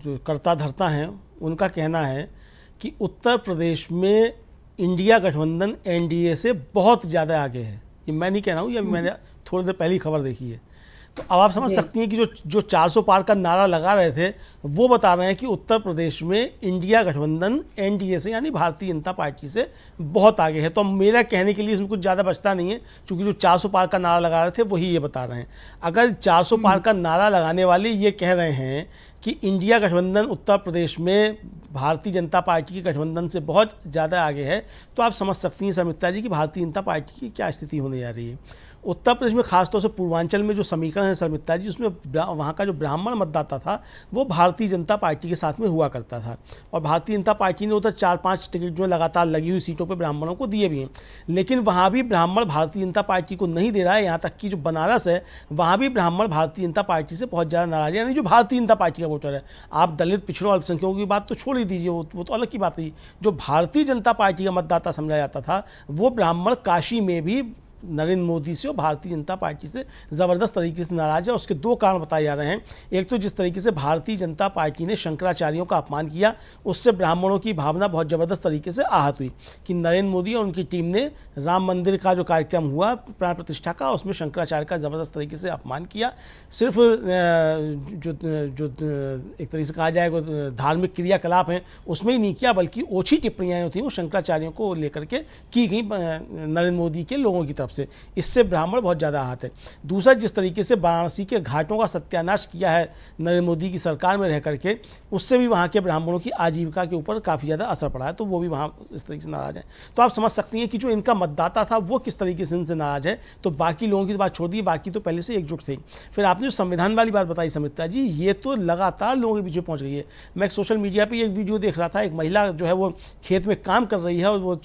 जो कर्ता धर्ता हैं उनका कहना है कि उत्तर प्रदेश में इंडिया गठबंधन एनडीए से बहुत ज़्यादा आगे है। ये मैं नहीं कह रहा हूँ, ये मैंने थोड़ी देर पहली खबर देखी है। तो अब आप समझ सकती हैं कि जो 400 पार का नारा लगा रहे थे वो बता रहे हैं कि उत्तर प्रदेश में इंडिया गठबंधन एनडीए से यानी भारतीय जनता पार्टी से बहुत आगे है। तो मेरा कहने के लिए इसमें कुछ ज़्यादा बचता नहीं है, क्योंकि जो 400 पार का नारा लगा रहे थे वही ये बता रहे हैं। अगर 400 पार का नारा लगाने वाले ये कह रहे हैं कि इंडिया गठबंधन उत्तर प्रदेश में भारतीय जनता पार्टी के गठबंधन से बहुत ज़्यादा आगे है, तो आप समझ सकती हैं समिता जी कि भारतीय जनता पार्टी की क्या स्थिति होने जा रही है। उत्तर प्रदेश में खासतौर से पूर्वांचल में जो समीकरण है समिता जी, उसमें वहाँ का जो ब्राह्मण मतदाता था वो भारतीय जनता पार्टी के साथ में हुआ करता था, और भारतीय जनता पार्टी ने उधर 4-5 टिकट जो लगातार लगी हुई सीटों पर ब्राह्मणों को दिए भी हैं, लेकिन वहाँ भी ब्राह्मण भारतीय जनता पार्टी को नहीं दे रहा है। यहाँ तक कि जो बनारस है वहाँ भी ब्राह्मण भारतीय जनता पार्टी से बहुत ज़्यादा नाराज है, यानी जो भारतीय जनता पार्टी का वोटर है। आप दलित पिछड़ों अल्पसंख्यकों की बात तो छोड़ ही दीजिए, वो तो अलग की बात है। जो भारतीय जनता पार्टी का मतदाता समझा जाता था वो ब्राह्मण काशी में भी नरेंद्र मोदी से और भारतीय जनता पार्टी से ज़बरदस्त तरीके से नाराज है। उसके दो कारण बताए जा रहे हैं। एक तो जिस तरीके से भारतीय जनता पार्टी ने शंकराचार्यों का अपमान किया, उससे ब्राह्मणों की भावना बहुत ज़बरदस्त तरीके से आहत हुई कि नरेंद्र मोदी और उनकी टीम ने राम मंदिर का जो कार्यक्रम हुआ प्राण प्रतिष्ठा का, उसमें शंकराचार्य का ज़बरदस्त तरीके से अपमान किया। सिर्फ जो एक तरीके से कहा जाए धार्मिक क्रियाकलाप हैं उसमें ही नहीं किया, बल्कि ओछी टिप्पणियाँ थी वो शंकराचार्यों को लेकर के की गई नरेंद्र मोदी के लोगों की तरफ से। इससे ब्राह्मण बहुत ज़्यादा आहत है। दूसरा, जिस तरीके से वाराणसी के घाटों का सत्यानाश किया है नरेंद्र मोदी की सरकार में रह करके, उससे भी वहाँ के ब्राह्मणों की आजीविका के ऊपर काफ़ी ज़्यादा असर पड़ा है, तो वो भी वहाँ इस तरीके से नाराज है। तो आप समझ सकती हैं कि जो इनका मतदाता था वो किस तरीके से इनसे नाराज है। तो बाकी लोगों की बात छोड़ दी, बाकी तो पहले से एकजुट थे। फिर आपने जो संविधान वाली बात बताई समिता जी, ये तो लगातार लोगों के पीछे पहुँच गई है। मैं एक सोशल मीडिया पर एक वीडियो देख रहा था, एक महिला जो है वो खेत में काम कर रही है और वो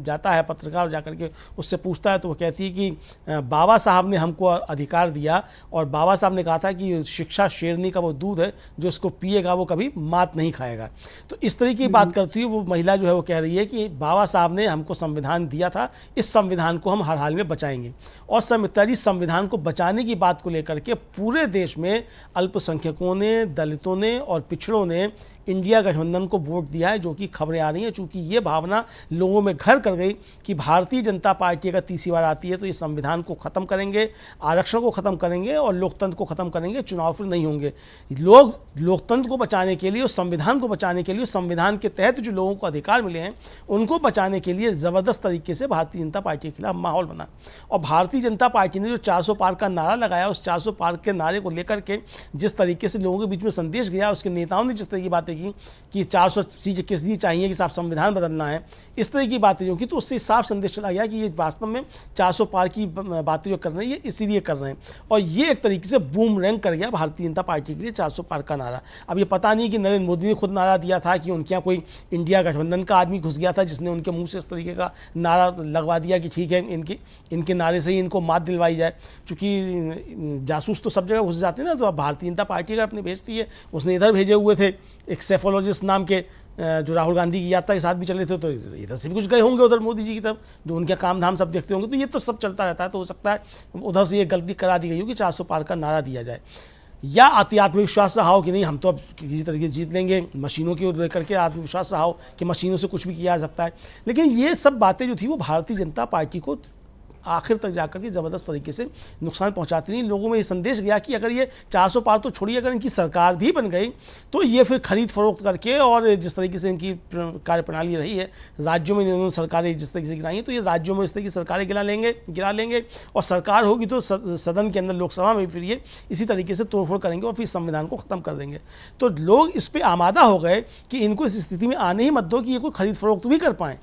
जाता है पत्रकार जा करके उससे पूछता है, तो वो कहती है कि बाबा साहब ने हमको अधिकार दिया और बाबा साहब ने कहा था कि शिक्षा शेरनी का वो दूध है जो इसको पिएगा वो कभी मात नहीं खाएगा। तो इस तरीके की बात करती है वो महिला जो है वो कह रही है कि बाबा साहब ने हमको संविधान दिया था, इस संविधान को हम हर हाल में बचाएंगे। और समिता जी, संविधान को बचाने की बात को लेकर के पूरे देश में अल्पसंख्यकों ने, दलितों ने और पिछड़ों ने इंडिया गठबंधन को वोट दिया है, जो कि खबरें आ रही हैं। चूंकि ये भावना लोगों में घर कर गई कि भारतीय जनता पार्टी अगर तीसरी बार आती है तो ये संविधान को ख़त्म करेंगे, आरक्षण को ख़त्म करेंगे और लोकतंत्र को ख़त्म करेंगे, चुनाव फिर नहीं होंगे। लोग लोकतंत्र को बचाने के लिए और संविधान को बचाने के लिए, संविधान के तहत जो लोगों को अधिकार मिले हैं उनको बचाने के लिए ज़बरदस्त तरीके से भारतीय जनता पार्टी के खिलाफ माहौल बना। और भारतीय जनता पार्टी ने जो 400 पार का नारा लगाया, उस 400 पार के नारे को लेकर के जिस तरीके से लोगों के बीच में संदेश गया, उसके नेताओं ने जिस तरह की बातें कि 400 सीटें किस लिए चाहिए, कि साफ संविधान बदलना है, इस तरह की बातें जो की, तो उससे साफ संदेश चला गया कि ये वास्तव में 400 पार की बातें जो कर रहे हैं ये इसीलिए कर रहे हैं। और ये एक तरीके से बूमरैंग कर गया भारतीय जनता पार्टी के लिए 400 पार का नारा। अब ये पता नहीं कि नरेंद्र मोदी ने खुद नारा दिया था कि उनके यहाँ कोई इंडिया गठबंधन का आदमी घुस गया था जिसने उनके मुंह से इस तरीके का नारा लगवा दिया कि ठीक है इनके नारे से ही इनको मात दिलवाई जाए। चूँकि जासूस तो सब जगह घुस जाते हैं ना, तो अब भारतीय जनता पार्टी अगर अपने भेजती है, उसने इधर भेजे हुए थे एक सेफोलॉजिस्ट नाम के जो राहुल गांधी की यात्रा के साथ भी चले थे, तो इधर से भी कुछ गए होंगे उधर मोदी जी की तरफ, जो उनके काम धाम सब देखते होंगे। तो ये तो सब चलता रहता है। तो हो सकता है उधर से ये गलती करा दी गई हो कि 400 पार का नारा दिया जाए, या अति आत्मविश्वास रहा हो कि नहीं हम तो अब किसी तरीके जीत लेंगे, मशीनों की ओर करके आत्मविश्वास रहा हो कि मशीनों से कुछ भी किया जा सकता है। लेकिन ये सब बातें जो थी वो भारतीय जनता पार्टी को आखिर तक जाकर के ज़बरदस्त तरीके से नुकसान पहुंचाती नहीं। लोगों में ये संदेश गया कि अगर ये 400 पार तो छोड़िए, अगर इनकी सरकार भी बन गई तो ये फिर खरीद फरोख्त करके, और जिस तरीके से इनकी कार्यप्रणाली रही है राज्यों में, इन्होंने सरकारें जिस तरीके से गिराई हैं, तो ये राज्यों में इस तरीके की सरकारें गिरा लेंगे और सरकार होगी तो सदन के अंदर, लोकसभा में फिर ये इसी तरीके से तोड़फोड़ करेंगे और फिर संविधान को ख़त्म कर देंगे। तो लोग इस पर आमादा हो गए कि इनको इस स्थिति में आने ही मत दो कि ये कोई खरीद फरोख्त भी कर पाएँ।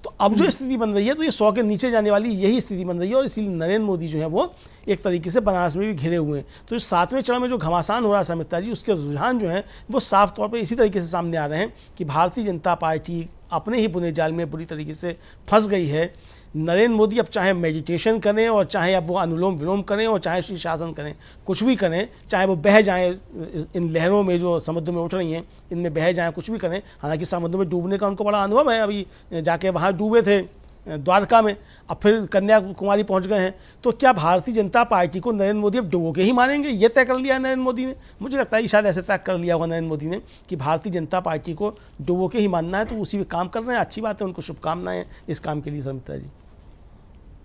तो अब जो स्थिति बन रही है, तो ये 100 के नीचे जाने वाली यही स्थिति बन रही है, और इसीलिए नरेंद्र मोदी जो है वो एक तरीके से बनारस में भी घिरे हुए हैं। तो इस 7वें चरण में जो घमासान हो रहा है समिता जी, उसके रुझान जो हैं वो साफ तौर पे इसी तरीके से सामने आ रहे हैं कि भारतीय जनता पार्टी अपने ही बुने जाल में बुरी तरीके से फंस गई है। नरेंद्र मोदी अब चाहे मेडिटेशन करें और चाहे अब वो अनुलोम विलोम करें और चाहे शीर्षासन करें, कुछ भी करें, चाहे वो बह जाएं इन लहरों में जो समुद्र में उठ रही हैं, इनमें बह जाएं, कुछ भी करें। हालांकि समुद्र में डूबने का उनको बड़ा अनुभव है, अभी जाके वहाँ डूबे थे द्वारका में, अब फिर कन्याकुमारी पहुंच गए हैं। तो क्या भारतीय जनता पार्टी को नरेंद्र मोदी अब डुबो के ही मानेंगे? ये तय कर लिया है नरेंद्र मोदी ने। मुझे लगता है कि शायद ऐसे तय कर लिया होगा नरेंद्र मोदी ने कि भारतीय जनता पार्टी को डुबो के ही मानना है, तो उसी में काम कर रहे हैं। अच्छी बात है, उनको शुभकामनाएं इस काम के लिए समिता जी।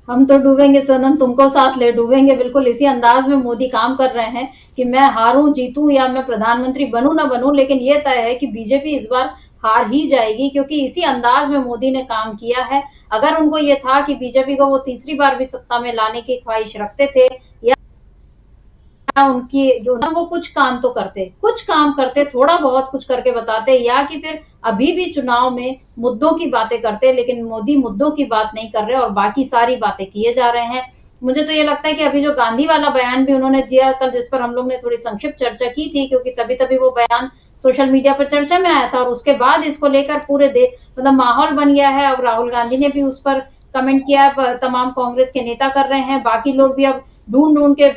हम तो डूबेंगे सनम, तुमको साथ ले डूबेंगे। बिल्कुल इसी अंदाज में मोदी काम कर रहे हैं कि मैं हारूं जीतूं या मैं प्रधानमंत्री बनूं ना बनूं, लेकिन ये तय है कि बीजेपी इस बार हार ही जाएगी, क्योंकि इसी अंदाज में मोदी ने काम किया है। अगर उनको ये था कि बीजेपी को वो तीसरी बार भी सत्ता में लाने की ख्वाहिश रखते थे या उनकी जो ना वो कुछ काम तो करते, थोड़ा बहुत कुछ करके बताते, या कि फिर अभी भी चुनाव में मुद्दों की बातें करते, लेकिन मोदी मुद्दों की बात नहीं कर रहे और बाकी सारी बातें किए जा रहे हैं। मुझे तो ये लगता है कि अभी जो गांधी वाला बयान भी उन्होंने दिया कल, जिस पर हम लोग ने थोड़ी संक्षिप्त चर्चा की थी, क्योंकि तभी वो बयान सोशल मीडिया पर चर्चा में आया था और उसके बाद इसको लेकर पूरे मतलब माहौल बन गया है। अब राहुल गांधी ने भी उस पर कमेंट किया, तमाम कांग्रेस के नेता कर रहे हैं, बाकी लोग भी अब ढूंढ के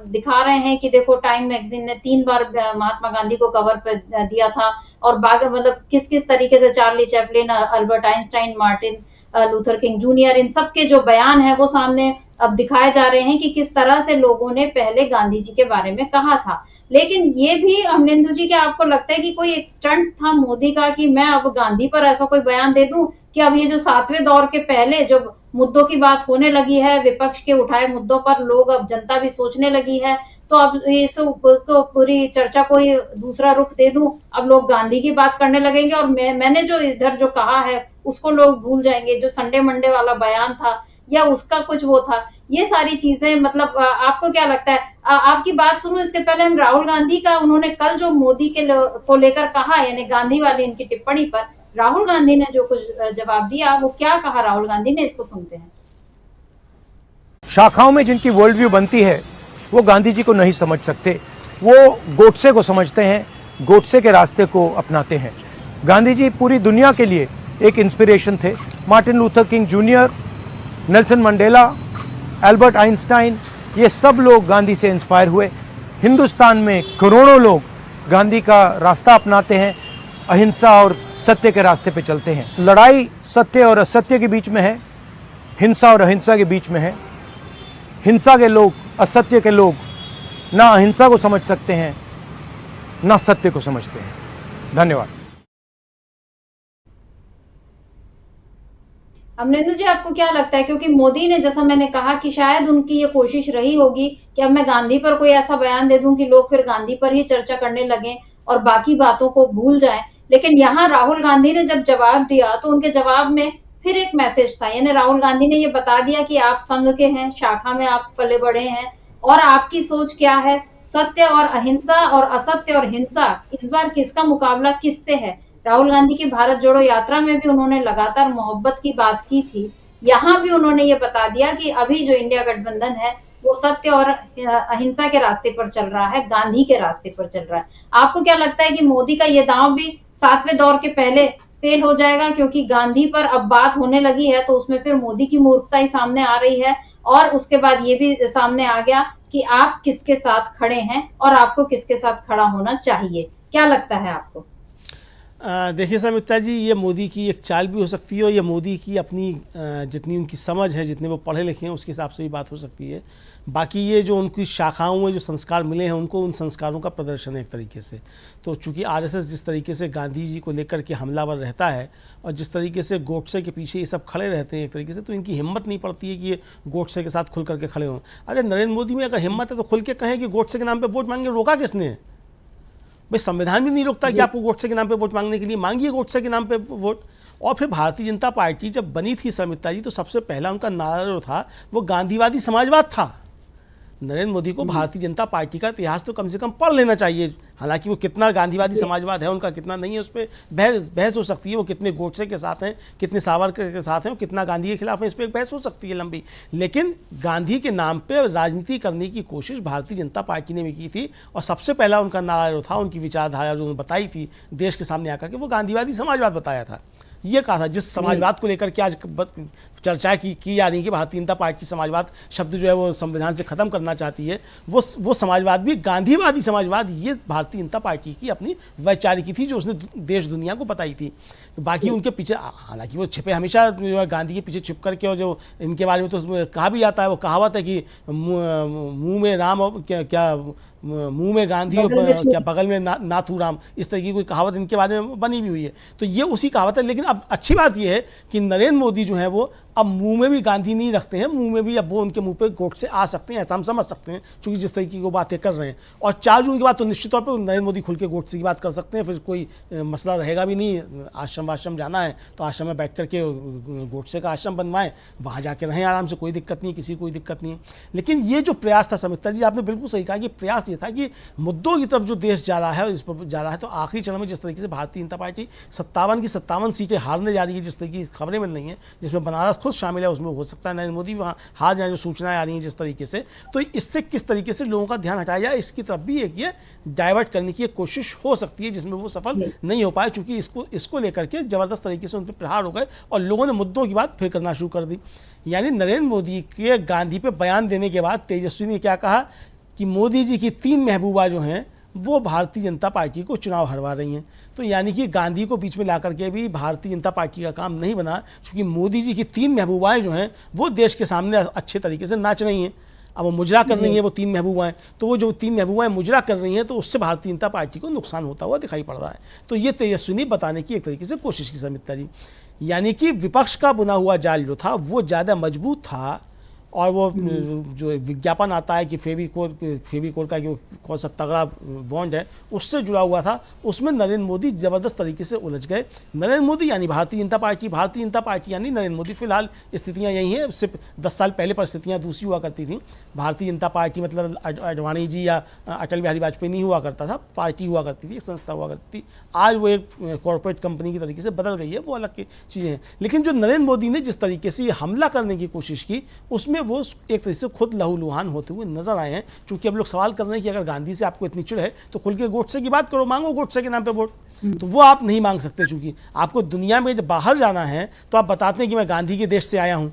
दिखा रहे हैं कि देखो टाइम मैगजीन ने 3 बार महात्मा गांधी को कवर पे दिया था, और मतलब किस तरीके से Charlie Chaplin, Albert Einstein, Martin Luther King junior, इन सब के जो बयान है वो सामने अब दिखाए जा रहे हैं कि किस तरह से लोगों ने पहले गांधी जी के बारे में कहा था। लेकिन ये भी अमरेंदु जी, क्या आपको लगता है कि कोई एक स्टंट था मोदी का कि मैं अब गांधी पर ऐसा कोई बयान दे दूं कि अब ये जो 7वें दौर के पहले जो मुद्दों की बात होने लगी है, विपक्ष के उठाए मुद्दों पर लोग, अब जनता भी सोचने लगी है, तो अब इसको पूरी चर्चा को ही दूसरा रुख दे दूं, अब लोग गांधी की बात करने लगेंगे और मैंने जो इधर जो कहा है उसको लोग भूल जाएंगे, जो संडे मंडे वाला बयान था या उसका कुछ वो था, ये सारी चीजें, मतलब आपको क्या लगता है? आपकी बात सुनो इसके पहले हम राहुल गांधी का, उन्होंने कल जो मोदी को लेकर कहा, यानी गांधी वाली इनकी टिप्पणी पर राहुल गांधी ने जो कुछ जवाब दिया, वो क्या कहा राहुल गांधी ने, इसको सुनते हैं। शाखाओं में जिनकी वर्ल्ड व्यू बनती है वो गांधी जी को नहीं समझ सकते, वो गोडसे को समझते हैं, गोडसे के रास्ते को अपनाते हैं। गांधी जी पूरी दुनिया के लिए एक इंस्पिरेशन थे। Martin Luther King junior, Nelson Mandela, Albert Einstein, ये सब लोग गांधी से इंस्पायर हुए। हिंदुस्तान में करोड़ों लोग गांधी का रास्ता अपनाते हैं, अहिंसा और सत्य के रास्ते पे चलते हैं। लड़ाई सत्य और असत्य के बीच में है, हिंसा और अहिंसा के बीच में है। हिंसा के लोग, असत्य के लोग ना अहिंसा को समझ सकते हैं ना सत्य को समझते हैं। धन्यवाद। अमरेंदु जी, आपको क्या लगता है, क्योंकि मोदी ने, जैसा मैंने कहा कि शायद उनकी ये कोशिश रही होगी कि अब मैं गांधी पर कोई ऐसा बयान दे दूं कि लोग फिर गांधी पर ही चर्चा करने लगें और बाकी बातों को भूल जाएं, लेकिन यहाँ राहुल गांधी ने जब जवाब दिया तो उनके जवाब में फिर एक मैसेज था, यानी राहुल गांधी ने ये बता दिया कि आप संघ के हैं, शाखा में आप पले बढ़े हैं और आपकी सोच क्या है, सत्य और अहिंसा और असत्य और हिंसा, इस बार किसका मुकाबला किससे है। राहुल गांधी की भारत जोड़ो यात्रा में भी उन्होंने लगातार मोहब्बत की बात की थी, यहाँ भी उन्होंने ये बता दिया कि अभी जो इंडिया गठबंधन है वो सत्य और अहिंसा के रास्ते पर चल रहा है, गांधी के रास्ते पर चल रहा है। आपको क्या लगता है कि मोदी का ये दांव भी 7वें दौर के पहले फेल हो जाएगा, क्योंकि गांधी पर अब बात होने लगी है तो उसमें फिर मोदी की मूर्खता ही सामने आ रही है, और उसके बाद ये भी सामने आ गया कि आप किसके साथ खड़े हैं और आपको किसके साथ खड़ा होना चाहिए। क्या लगता है आपको? देखिए समिता जी, ये मोदी की एक चाल भी हो सकती है और ये मोदी की अपनी जितनी उनकी समझ है, जितने वो पढ़े लिखे हैं उसके हिसाब से भी बात हो सकती है। बाकी ये जो उनकी शाखाओं में जो संस्कार मिले हैं उनको, उन संस्कारों का प्रदर्शन है एक तरीके से। तो चूँकि आरएसएस जिस तरीके से गांधी जी को लेकर के हमलावर रहता है और जिस तरीके से गोडसे के पीछे ये सब खड़े रहते हैं एक तरीके से, तो इनकी हिम्मत नहीं पड़ती है कि ये गोडसे के साथ खुल करके खड़े हों। अरे नरेंद्र मोदी में अगर हिम्मत है तो खुल के कहें कि गोडसे के नाम पर वोट मांगे, रोका किसने? भाई संविधान भी नहीं रोकता कि आपको गोडसे के नाम पे वोट मांगने के लिए, मांगिए गोडसे के नाम पे वोट। और फिर भारतीय जनता पार्टी जब बनी थी समिता जी, तो सबसे पहला उनका नारा जो था वो गांधीवादी समाजवाद था। नरेंद्र मोदी को भारतीय जनता पार्टी का इतिहास तो कम से कम पढ़ लेना चाहिए। हालांकि वो कितना गांधीवादी समाजवाद है उनका, कितना नहीं है, उस पर बहस हो सकती है। वो कितने गोडसे के साथ हैं, कितने सावरकर के साथ हैं, कितना गांधी के खिलाफ है, इस पर एक बहस हो सकती है लंबी। लेकिन गांधी के नाम पे राजनीति करने की कोशिश भारतीय जनता पार्टी ने भी की थी और सबसे पहला उनका नारा जो था, उनकी विचारधारा जो उन्होंने बताई थी देश के सामने आकर के, वो गांधीवादी समाजवाद बताया था। ये कहा था, जिस समाजवाद को लेकर के आज चर्चा की जा रही है कि भारतीय जनता पार्टी समाजवाद शब्द जो है वो संविधान से ख़त्म करना चाहती है, वो समाजवाद भी गांधीवादी समाजवाद, ये भारतीय जनता पार्टी की अपनी वैचारिकी थी जो उसने देश दुनिया को बताई थी। तो बाकी उनके पीछे, हालांकि वो छिपे हमेशा गांधी के पीछे छिप करके, और जो इनके बारे में तो कहा भी जाता है, वो कहावत है कि मुँह में राम और क्या मुंह में गांधी और क्या बगल में नाथू राम, इस तरह की कोई कहावत इनके बारे में बनी भी हुई है। तो ये उसी कहावत है। लेकिन अब अच्छी बात यह है कि नरेंद्र मोदी जो है वो अब मुंह में भी गांधी नहीं रखते हैं, मुंह में भी अब वो उनके मुंह पे गोडसे आ सकते हैं, ऐसा हम समझ सकते हैं क्योंकि जिस तरीके की वो बातें कर रहे हैं। और 4 जून के बाद तो निश्चित तौर पर नरेंद्र मोदी खुल के गोडसे की बात कर सकते हैं, फिर कोई मसला रहेगा भी नहीं। आश्रम जाना है तो आश्रम में बैठ करके गोडसे का आश्रम बनवाएं, वहाँ जाके रहें आराम से, कोई दिक्कत नहीं, किसी कोई दिक्कत नहीं है। लेकिन ये जो प्रयास था समिता जी, आपने बिल्कुल सही कहा कि प्रयास ये था कि मुद्दों की तरफ जो देश जा रहा है और इस पर जा रहा है, तो आखिरी चरण में जिस तरीके से भारतीय जनता पार्टी 57 की 57 सीटें हारने जा रही है, जिस तरीके की खबरें मिल रही हैं, जिसमें बनारस खुद शामिल है, उसमें हो सकता है नरेंद्र मोदी वहाँ हार जाए, जो सूचनाएं आ रही हैं जिस तरीके से, तो इससे किस तरीके से लोगों का ध्यान हटाया जाए, इसकी तरफ भी एक ये डाइवर्ट करने की एक कोशिश हो सकती है, जिसमें वो सफल नहीं हो पाए, क्योंकि इसको लेकर के जबरदस्त तरीके से उन पर प्रहार हो गए और लोगों ने मुद्दों की बात फिर करना शुरू कर दी। यानी नरेंद्र मोदी के गांधी पे बयान देने के बाद तेजस्वी ने क्या कहा कि मोदी जी की 3 महबूबा जो हैं वो भारतीय जनता पार्टी को चुनाव हरवा रही हैं। तो यानी कि गांधी को बीच में ला करके भी भारतीय जनता पार्टी का काम नहीं बना, क्योंकि मोदी जी की 3 महबूबाएं जो हैं वो देश के सामने अच्छे तरीके से नाच रही हैं। अब वो मुजरा कर रही हैं, वो 3 महबूबाएं, तो वो जो 3 महबूबाएं मुजरा कर रही हैं, तो उससे भारतीय जनता पार्टी को नुकसान होता हुआ दिखाई पड़ रहा है। तो ये तेजस्वी ने बताने की एक तरीके से कोशिश की समिता जी, यानी कि विपक्ष का बुना हुआ जाल जो था वो ज़्यादा मजबूत था, और वो जो विज्ञापन आता है कि फेविकोल का जो कौन सा तगड़ा बॉन्ड है उससे जुड़ा हुआ था, उसमें नरेंद्र मोदी ज़बरदस्त तरीके से उलझ गए। नरेंद्र मोदी यानी भारतीय जनता पार्टी यानी नरेंद्र मोदी। फिलहाल स्थितियां यही हैं, उससे 10 साल पहले परिस्थितियां दूसरी हुआ करती थी। भारतीय जनता पार्टी मतलब अडवाणी जी या अटल बिहारी वाजपेयी नहीं हुआ करता था, पार्टी हुआ करती थी, एक संस्था हुआ करती थी। आज वो एक कॉरपोरेट कंपनी की तरीके से बदल गई है, वो अलग की चीज़ें हैं। लेकिन जो नरेंद्र मोदी ने जिस तरीके से हमला करने की कोशिश की, उसमें वो एक तरह से खुद लहूलुहान होते हुए नजर आए हैं। क्योंकि अब लोग सवाल कर रहे हैं कि अगर गांधी से आपको इतनी चिढ़ है तो खुल के गोडसे की बात करो, मांगो गोडसे के नाम पे वोट। तो वो आप नहीं मांग सकते, क्योंकि आपको दुनिया में जब बाहर जाना है तो आप बताते हैं कि मैं गांधी के देश से आया हूं,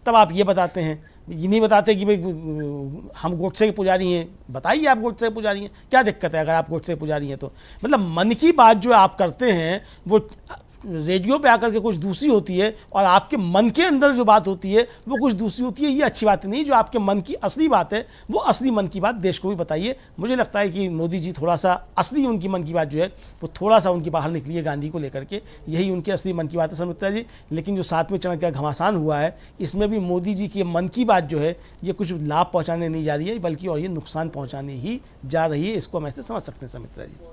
तब आप ये बताते हैं, ये नहीं बताते कि भाई हम गोडसे के पुजारी हैं। बताइए आप गोडसे के पुजारी हैं, क्या दिक्कत है अगर आप गोडसे के पुजारी हैं तो? मतलब मन की बात जो आप करते हैं वो रेडियो पे आकर के कुछ दूसरी होती है और आपके मन के अंदर जो बात होती है वो कुछ दूसरी होती है। ये अच्छी बात नहीं। जो आपके मन की असली बात है वो असली मन की बात देश को भी बताइए। मुझे लगता है कि मोदी जी थोड़ा सा असली उनकी मन की बात जो है वो थोड़ा सा उनकी बाहर निकली है गांधी को लेकर के, यही उनकी असली मन की बात है समिता जी। लेकिन जो 7वें चरण का घमासान हुआ है इसमें भी मोदी जी की मन की बात जो है ये कुछ लाभ पहुँचाने नहीं जा रही है, बल्कि और ये नुकसान पहुँचाने ही जा रही है। इसको हम ऐसे समझ सकते हैं समिता जी।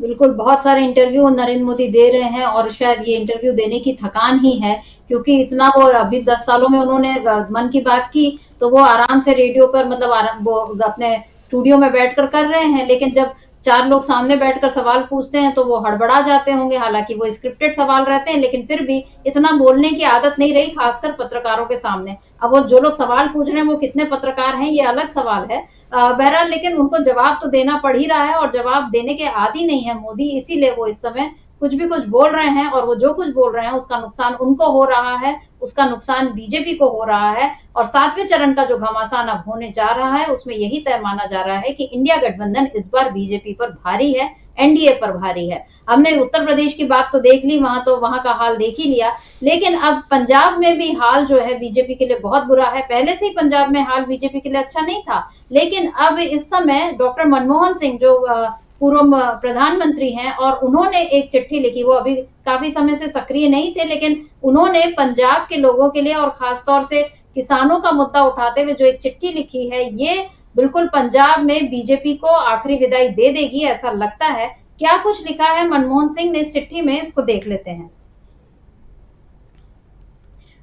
बिल्कुल, बहुत सारे इंटरव्यू नरेंद्र मोदी दे रहे हैं और शायद ये इंटरव्यू देने की थकान ही है, क्योंकि इतना वो अभी 10 सालों में उन्होंने मन की बात की तो वो आराम से रेडियो पर मतलब वो अपने स्टूडियो में बैठकर कर रहे हैं। लेकिन जब 4 लोग सामने बैठकर सवाल पूछते हैं तो वो हड़बड़ा जाते होंगे। हालांकि वो स्क्रिप्टेड सवाल रहते हैं, लेकिन फिर भी इतना बोलने की आदत नहीं रही, खासकर पत्रकारों के सामने। अब वो जो लोग सवाल पूछ रहे हैं वो कितने पत्रकार हैं ये अलग सवाल है। बहरहाल, लेकिन उनको जवाब तो देना पड़ ही रहा है और जवाब देने के आदी नहीं है मोदी, इसीलिए वो इस समय कुछ भी कुछ बोल रहे हैं। और वो जो कुछ बोल रहे हैं उसका नुकसान उनको हो रहा है, उसका नुकसान बीजेपी को हो रहा है। और 7वें चरण का जो घमासान अब होने जा रहा है उसमें यही तय माना जा रहा है कि इंडिया गठबंधन इस बार बीजेपी पर भारी है, एनडीए पर भारी है। हमने उत्तर प्रदेश की बात तो देख ली, वहां का हाल देख ही लिया। लेकिन अब पंजाब में भी हाल जो है बीजेपी के लिए बहुत बुरा है। पहले से ही पंजाब में हाल बीजेपी के लिए अच्छा नहीं था, लेकिन अब इस समय डॉक्टर मनमोहन सिंह जो पूर्व प्रधानमंत्री हैं और उन्होंने एक चिट्ठी लिखी। वो अभी काफी समय से सक्रिय नहीं थे, लेकिन उन्होंने पंजाब के लोगों के लिए और खासतौर से किसानों का मुद्दा उठाते हुए जो एक चिट्ठी लिखी है, ये बिल्कुल पंजाब में बीजेपी को आखिरी विदाई दे देगी, ऐसा लगता है। क्या कुछ लिखा है मनमोहन सिंह ने इस चिट्ठी में, इसको देख लेते हैं।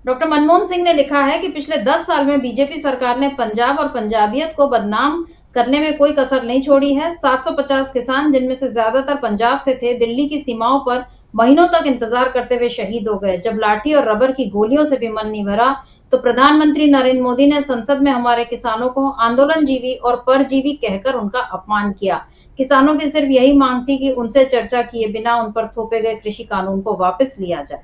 डॉक्टर मनमोहन सिंह ने लिखा है कि पिछले 10 साल में बीजेपी सरकार ने पंजाब और पंजाबियत को बदनाम करने में कोई कसर नहीं छोड़ी है। 750 किसान, जिनमें से ज्यादातर पंजाब से थे, दिल्ली की सीमाओं पर महीनों तक इंतजार करते हुए शहीद हो गए। जब लाठी और रबर की गोलियों से भी मन नहीं भरा तो प्रधानमंत्री नरेंद्र मोदी ने संसद में हमारे किसानों को आंदोलनजीवी और परजीवी कहकर उनका अपमान किया। किसानों की सिर्फ यही मांग थी कि उनसे चर्चा किए बिना उन पर थोपे गए कृषि कानून को वापस लिया जाए।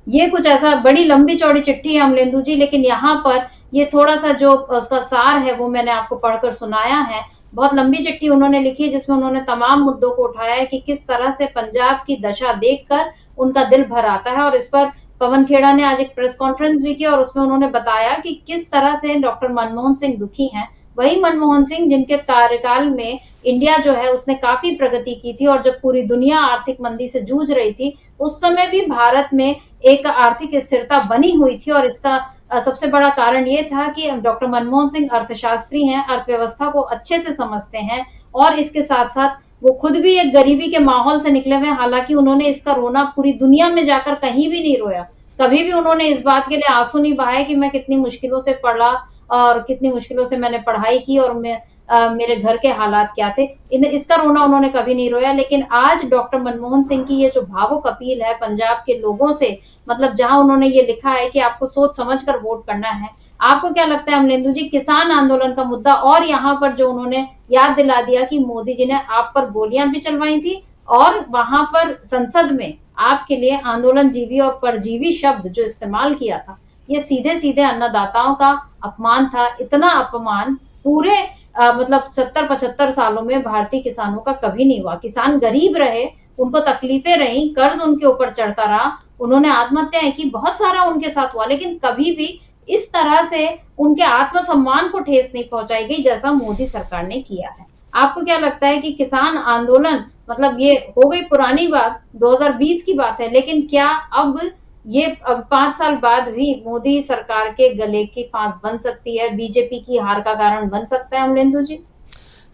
ये कुछ ऐसा, बड़ी लंबी चौड़ी चिट्ठी है अमलेंदु जी, लेकिन यहाँ पर ये थोड़ा सा जो उसका सार है वो मैंने आपको पढ़कर सुनाया है। बहुत लंबी चिट्ठी उन्होंने लिखी है जिसमें उन्होंने तमाम मुद्दों को उठाया है कि किस तरह से पंजाब की दशा देखकर उनका दिल भर आता है। और इस पर पवन खेड़ा ने आज एक प्रेस कॉन्फ्रेंस भी की और उसमें उन्होंने बताया कि किस तरह से डॉक्टर मनमोहन सिंह दुखी हैं। वही मनमोहन सिंह जिनके कार्यकाल में इंडिया जो है उसने काफी प्रगति की थी, और जब पूरी दुनिया आर्थिक मंदी से जूझ रही थी उस समय भी भारत में एक आर्थिक स्थिरता बनी हुई थी। और इसका सबसे बड़ा कारण ये था कि डॉक्टर मनमोहन सिंह अर्थशास्त्री हैं, अर्थव्यवस्था को अच्छे से समझते हैं, और इसके साथ साथ वो खुद भी एक गरीबी के माहौल से निकले हुए हैं। हालांकि उन्होंने इसका रोना पूरी दुनिया में जाकर कहीं भी नहीं रोया, कभी भी उन्होंने इस बात के लिए आंसू नहीं बहाए कि मैं कितनी मुश्किलों से पढ़ा और कितनी मुश्किलों से मैंने पढ़ाई की और मेरे घर के हालात क्या थे, इसका रोना उन्होंने कभी नहीं रोया। लेकिन आज डॉक्टर मनमोहन सिंह की ये जो भावुक अपील है पंजाब के लोगों से, मतलब जहां उन्होंने ये लिखा है कि आपको सोच समझ कर वोट करना है, आपको क्या लगता है अमलेंदु जी, किसान आंदोलन का मुद्दा और यहाँ पर जो उन्होंने याद दिला दिया कि मोदी जी ने आप पर गोलियां भी चलवाई थी और वहां पर संसद में आपके लिए आंदोलन जीवी और परजीवी शब्द जो इस्तेमाल किया था, ये सीधे सीधे अन्नदाताओं का अपमान था। इतना अपमान पूरे मतलब 70-75 सालों में भारतीय किसानों का कभी नहीं हुआ। किसान गरीब रहे, उनको तकलीफें रही, कर्ज उनके ऊपर चढ़ता रहा, उन्होंने आत्महत्याएं की, बहुत सारा उनके साथ हुआ, लेकिन कभी भी इस तरह से उनके आत्मसम्मान को ठेस नहीं पहुंचाई गई जैसा मोदी सरकार ने किया है। आपको क्या लगता है कि किसान आंदोलन, मतलब ये हो गई पुरानी बात, 2020 की बात है, लेकिन क्या अब ये अब 5 साल बाद भी मोदी सरकार के गले की फांस बन सकती है, बीजेपी की हार का कारण बन सकता है अमलेंदु जी?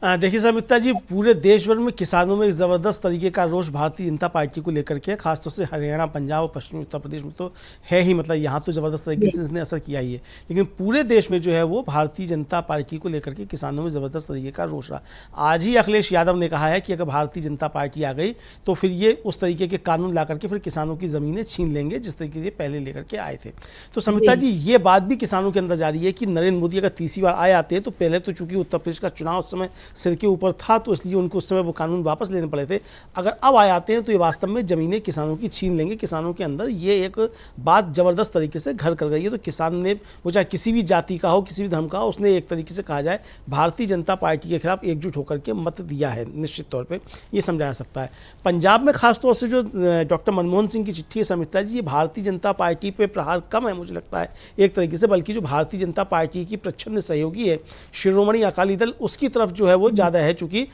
देखिए समिता जी, पूरे देश भर में किसानों में एक ज़बरदस्त तरीके का रोष भारतीय जनता पार्टी को लेकर के, खासतौर से हरियाणा, पंजाब और पश्चिमी उत्तर प्रदेश में तो है ही, मतलब यहाँ तो ज़बरदस्त तरीके से इसने असर किया ही है, लेकिन पूरे देश में जो है वो भारतीय जनता पार्टी को लेकर के किसानों में ज़बरदस्त तरीके का रोष रहा। आज ही अखिलेश यादव ने कहा है कि अगर भारतीय जनता पार्टी आ गई तो फिर ये उस तरीके के कानून ला करके फिर किसानों की ज़मीनें छीन लेंगे जिस तरीके से पहले लेकर के आए थे। तो समिता जी, ये बात भी किसानों के अंदर जा रही है कि नरेंद्र मोदी अगर तीसरी बार आए आते हैं तो पहले तो चूंकि उत्तर प्रदेश का चुनाव उस समय सिर के ऊपर था तो इसलिए उनको उस समय वो कानून वापस लेने पड़े थे, अगर अब आ जाते हैं तो ये वास्तव में ज़मीनें किसानों की छीन लेंगे। किसानों के अंदर ये एक बात ज़बरदस्त तरीके से घर कर गई है। तो किसान ने, वो चाहे किसी भी जाति का हो, किसी भी धर्म का हो, उसने एक तरीके से कहा जाए भारतीय जनता पार्टी के खिलाफ एकजुट होकर के मत दिया है, निश्चित तौर पर ये समझा जा सकता है। पंजाब में खासतौर से जो डॉक्टर मनमोहन सिंह की चिट्ठी है समिता जी, ये भारतीय जनता पार्टी पर प्रहार कम है मुझे लगता है एक तरीके से, बल्कि जो भारतीय जनता पार्टी की प्रच्छन्न सहयोगी है शिरोमणि अकाली दल, उसकी तरफ जो है वो ज़्यादा है। चूँकि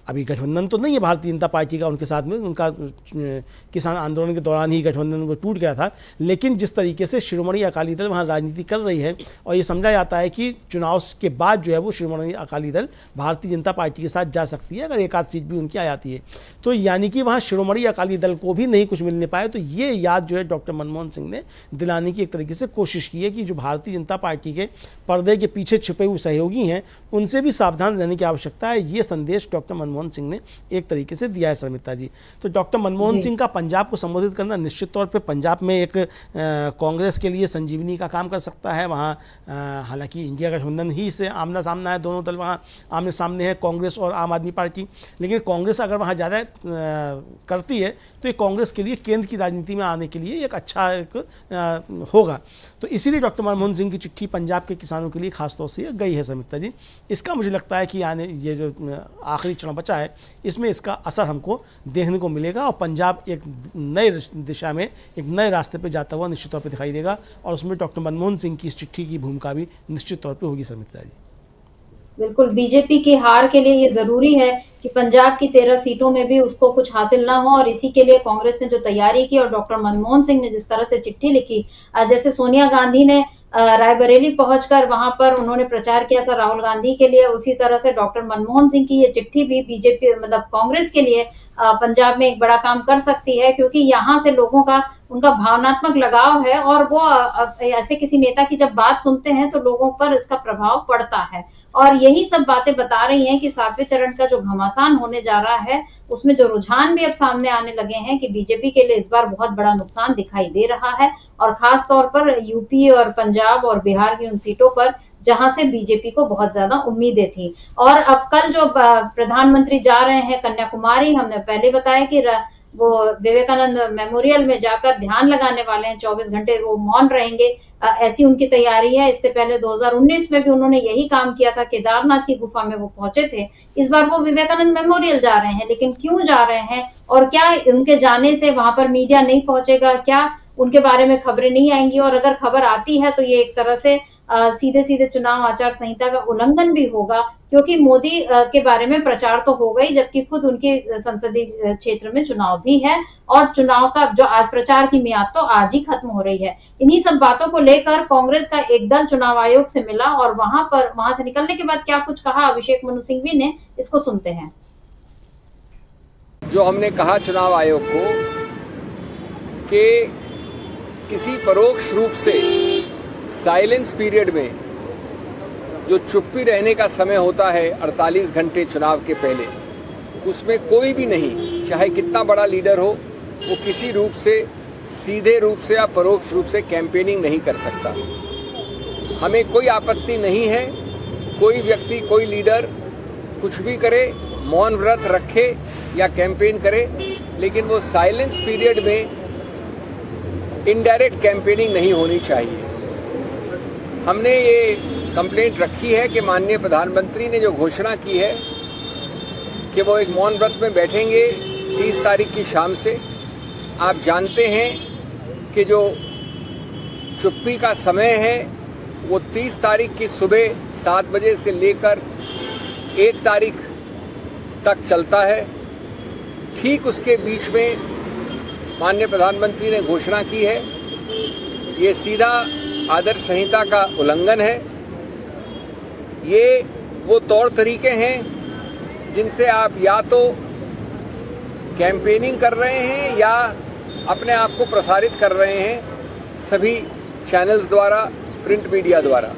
अभी गठबंधन तो नहीं है भारतीय जनता पार्टी का उनके साथ में, उनका किसान आंदोलन के दौरान ही गठबंधन वो टूट गया था, लेकिन जिस तरीके से शिरोमणि अकाली दल वहाँ राजनीति कर रही है और ये समझा जाता है कि चुनाव के बाद जो है वो शिरोमणि अकाली दल भारतीय जनता पार्टी के साथ जा सकती है अगर एक आध सीट भी उनकी आ जाती है। तो यानी कि वहाँ शिरोमणि अकाली दल को भी नहीं कुछ मिलने पाए। तो ये याद जो है डॉक्टर मनमोहन सिंह ने दिलाने की एक तरीके से कोशिश की है कि जो भारतीय जनता पार्टी के पर्दे के पीछे छिपे हुए सहयोगी हैं उनसे भी सावधान रहने की आवश्यकता है। ये संदेश डॉक्टर मनमोहन सिंह ने एक तरीके से दिया है समिता जी। तो डॉक्टर मनमोहन सिंह का पंजाब को संबोधित करना निश्चित तौर पे पंजाब में एक कांग्रेस के लिए संजीवनी का काम कर सकता है। वहाँ हालांकि इंडिया गठबंधन ही से आमना सामना है, दोनों दल वहाँ आमने सामने है, कांग्रेस और आम आदमी पार्टी, लेकिन कांग्रेस अगर वहाँ ज़्यादा करती है तो ये कांग्रेस के लिए केंद्र की राजनीति में आने के लिए एक अच्छा एक होगा। तो इसीलिए डॉक्टर मनमोहन सिंह की चिट्ठी पंजाब के किसानों के लिए खासतौर से गई है समिता जी। इसका मुझे लगता है कि आने ये जो आखिरी चुनाव बचा है इसमें इसका असर हमको देखने को मिलेगा और पंजाब एक नए दिशा में, एक नए रास्ते पे जाता हुआ निश्चित तौर पे दिखाई देगा और उसमें डॉक्टर मनमोहन सिंह की इस चिट्ठी की भूमिका भी निश्चित तौर पे होगी समिता जी। बिल्कुल, बीजेपी की हार के लिए ये जरूरी है कि पंजाब की 13 सीटों में भी उसको कुछ हासिल ना हो, और इसी के लिए कांग्रेस ने जो तैयारी की और डॉक्टर मनमोहन सिंह ने जिस तरह से चिट्ठी लिखी, जैसे सोनिया गांधी ने रायबरेली पहुंचकर वहां पर उन्होंने प्रचार किया था राहुल गांधी के लिए, उसी तरह से डॉक्टर मनमोहन सिंह की ये चिट्ठी भी बीजेपी मतलब कांग्रेस के लिए पंजाब में एक बड़ा काम कर सकती है, क्योंकि यहाँ से लोगों का उनका भावनात्मक लगाव है और वो ऐसे किसी नेता की जब बात सुनते हैं तो लोगों पर इसका प्रभाव पड़ता है। और यही सब बातें बता रही हैं कि 7वें चरण का जो घमासान होने जा रहा है उसमें जो रुझान भी अब सामने आने लगे हैं कि बीजेपी के लिए इस बार बहुत बड़ा नुकसान दिखाई दे रहा है, और खास तौर पर यूपी और पंजाब और बिहार की उन सीटों पर जहां से बीजेपी को बहुत ज्यादा उम्मीदें थी। और अब कल जो प्रधानमंत्री जा रहे हैं कन्याकुमारी, हमने पहले बताया कि वो विवेकानंद मेमोरियल में जाकर ध्यान लगाने वाले हैं, 24 घंटे वो मौन रहेंगे, ऐसी उनकी तैयारी है। इससे पहले 2019 में भी उन्होंने यही काम किया था, केदारनाथ की गुफा में वो पहुंचे थे। इस बार वो विवेकानंद मेमोरियल जा रहे हैं, लेकिन क्यों जा रहे हैं और क्या उनके जाने से वहां पर मीडिया नहीं पहुंचेगा, क्या उनके बारे में खबरें नहीं आएंगी, और अगर खबर आती है तो ये एक तरह से सीधे सीधे चुनाव आचार संहिता का उल्लंघन भी होगा, क्योंकि मोदी के बारे में प्रचार तो हो गई, जबकि खुद उनके संसदीय क्षेत्र में चुनाव भी है, और चुनाव का जो आज प्रचार की मियाद तो आज ही खत्म हो रही है। इन्हीं सब बातों को लेकर कांग्रेस का एक दल चुनाव आयोग से मिला, और वहां से निकलने के बाद क्या कुछ कहा अभिषेक मनु सिंघवी ने, इसको सुनते हैं। जो हमने कहा चुनाव आयोग को कि किसी परोक्ष रूप से साइलेंस पीरियड में जो चुप्पी रहने का समय होता है 48 घंटे चुनाव के पहले, उसमें कोई भी नहीं, चाहे कितना बड़ा लीडर हो, वो किसी रूप से, सीधे रूप से या परोक्ष रूप से कैंपेनिंग नहीं कर सकता। हमें कोई आपत्ति नहीं है, कोई व्यक्ति, कोई लीडर कुछ भी करे, मौन व्रत रखे या कैंपेन करे, लेकिन वो साइलेंस पीरियड में इनडायरेक्ट कैंपेनिंग नहीं होनी चाहिए। हमने ये कंप्लेंट रखी है कि माननीय प्रधानमंत्री ने जो घोषणा की है कि वो एक मौन व्रत में बैठेंगे 30 तारीख की शाम से। आप जानते हैं कि जो चुप्पी का समय है वो 30 तारीख की सुबह 7 बजे से लेकर 1 तारीख तक चलता है। ठीक उसके बीच में माननीय प्रधानमंत्री ने घोषणा की है, ये सीधा आदर्श संहिता का उल्लंघन है। ये वो तौर तरीके हैं जिनसे आप या तो कैंपेनिंग कर रहे हैं या अपने आप को प्रसारित कर रहे हैं सभी चैनल्स द्वारा, प्रिंट मीडिया द्वारा।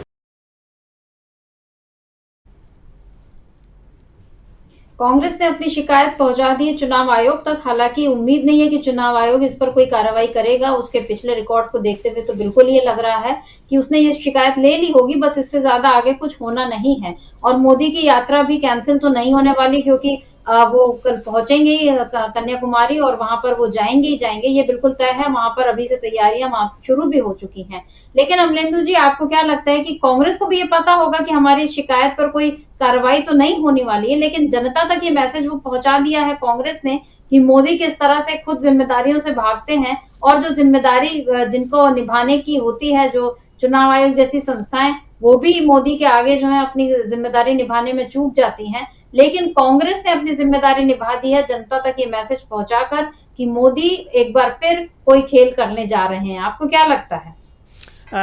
कांग्रेस ने अपनी शिकायत पहुंचा दी है चुनाव आयोग तक। हालांकि उम्मीद नहीं है कि चुनाव आयोग इस पर कोई कार्रवाई करेगा। उसके पिछले रिकॉर्ड को देखते हुए तो बिल्कुल ये लग रहा है कि उसने ये शिकायत ले ली होगी, बस इससे ज्यादा आगे कुछ होना नहीं है। और मोदी की यात्रा भी कैंसिल तो नहीं होने वाली, क्योंकि वो कल पहुंचेंगे ही कन्याकुमारी, और वहां पर वो जाएंगे ही जाएंगे, ये बिल्कुल तय है। वहां पर अभी से तैयारियां वहां शुरू भी हो चुकी हैं। लेकिन अमलेंदु जी, आपको क्या लगता है कि कांग्रेस को भी ये पता होगा कि हमारी शिकायत पर कोई कार्रवाई तो नहीं होने वाली है, लेकिन जनता तक ये मैसेज वो पहुंचा दिया है कांग्रेस ने कि मोदी किस तरह से खुद जिम्मेदारियों से भागते हैं, और जो जिम्मेदारी जिनको निभाने की होती है, जो चुनाव आयोग जैसी संस्थाएं, वो भी मोदी के आगे जो है अपनी जिम्मेदारी निभाने में चूक जाती हैं। लेकिन कांग्रेस ने अपनी जिम्मेदारी निभा दी है, जनता तक ये मैसेज पहुंचाकर कि मोदी एक बार फिर कोई खेल करने जा रहे हैं। आपको क्या लगता है?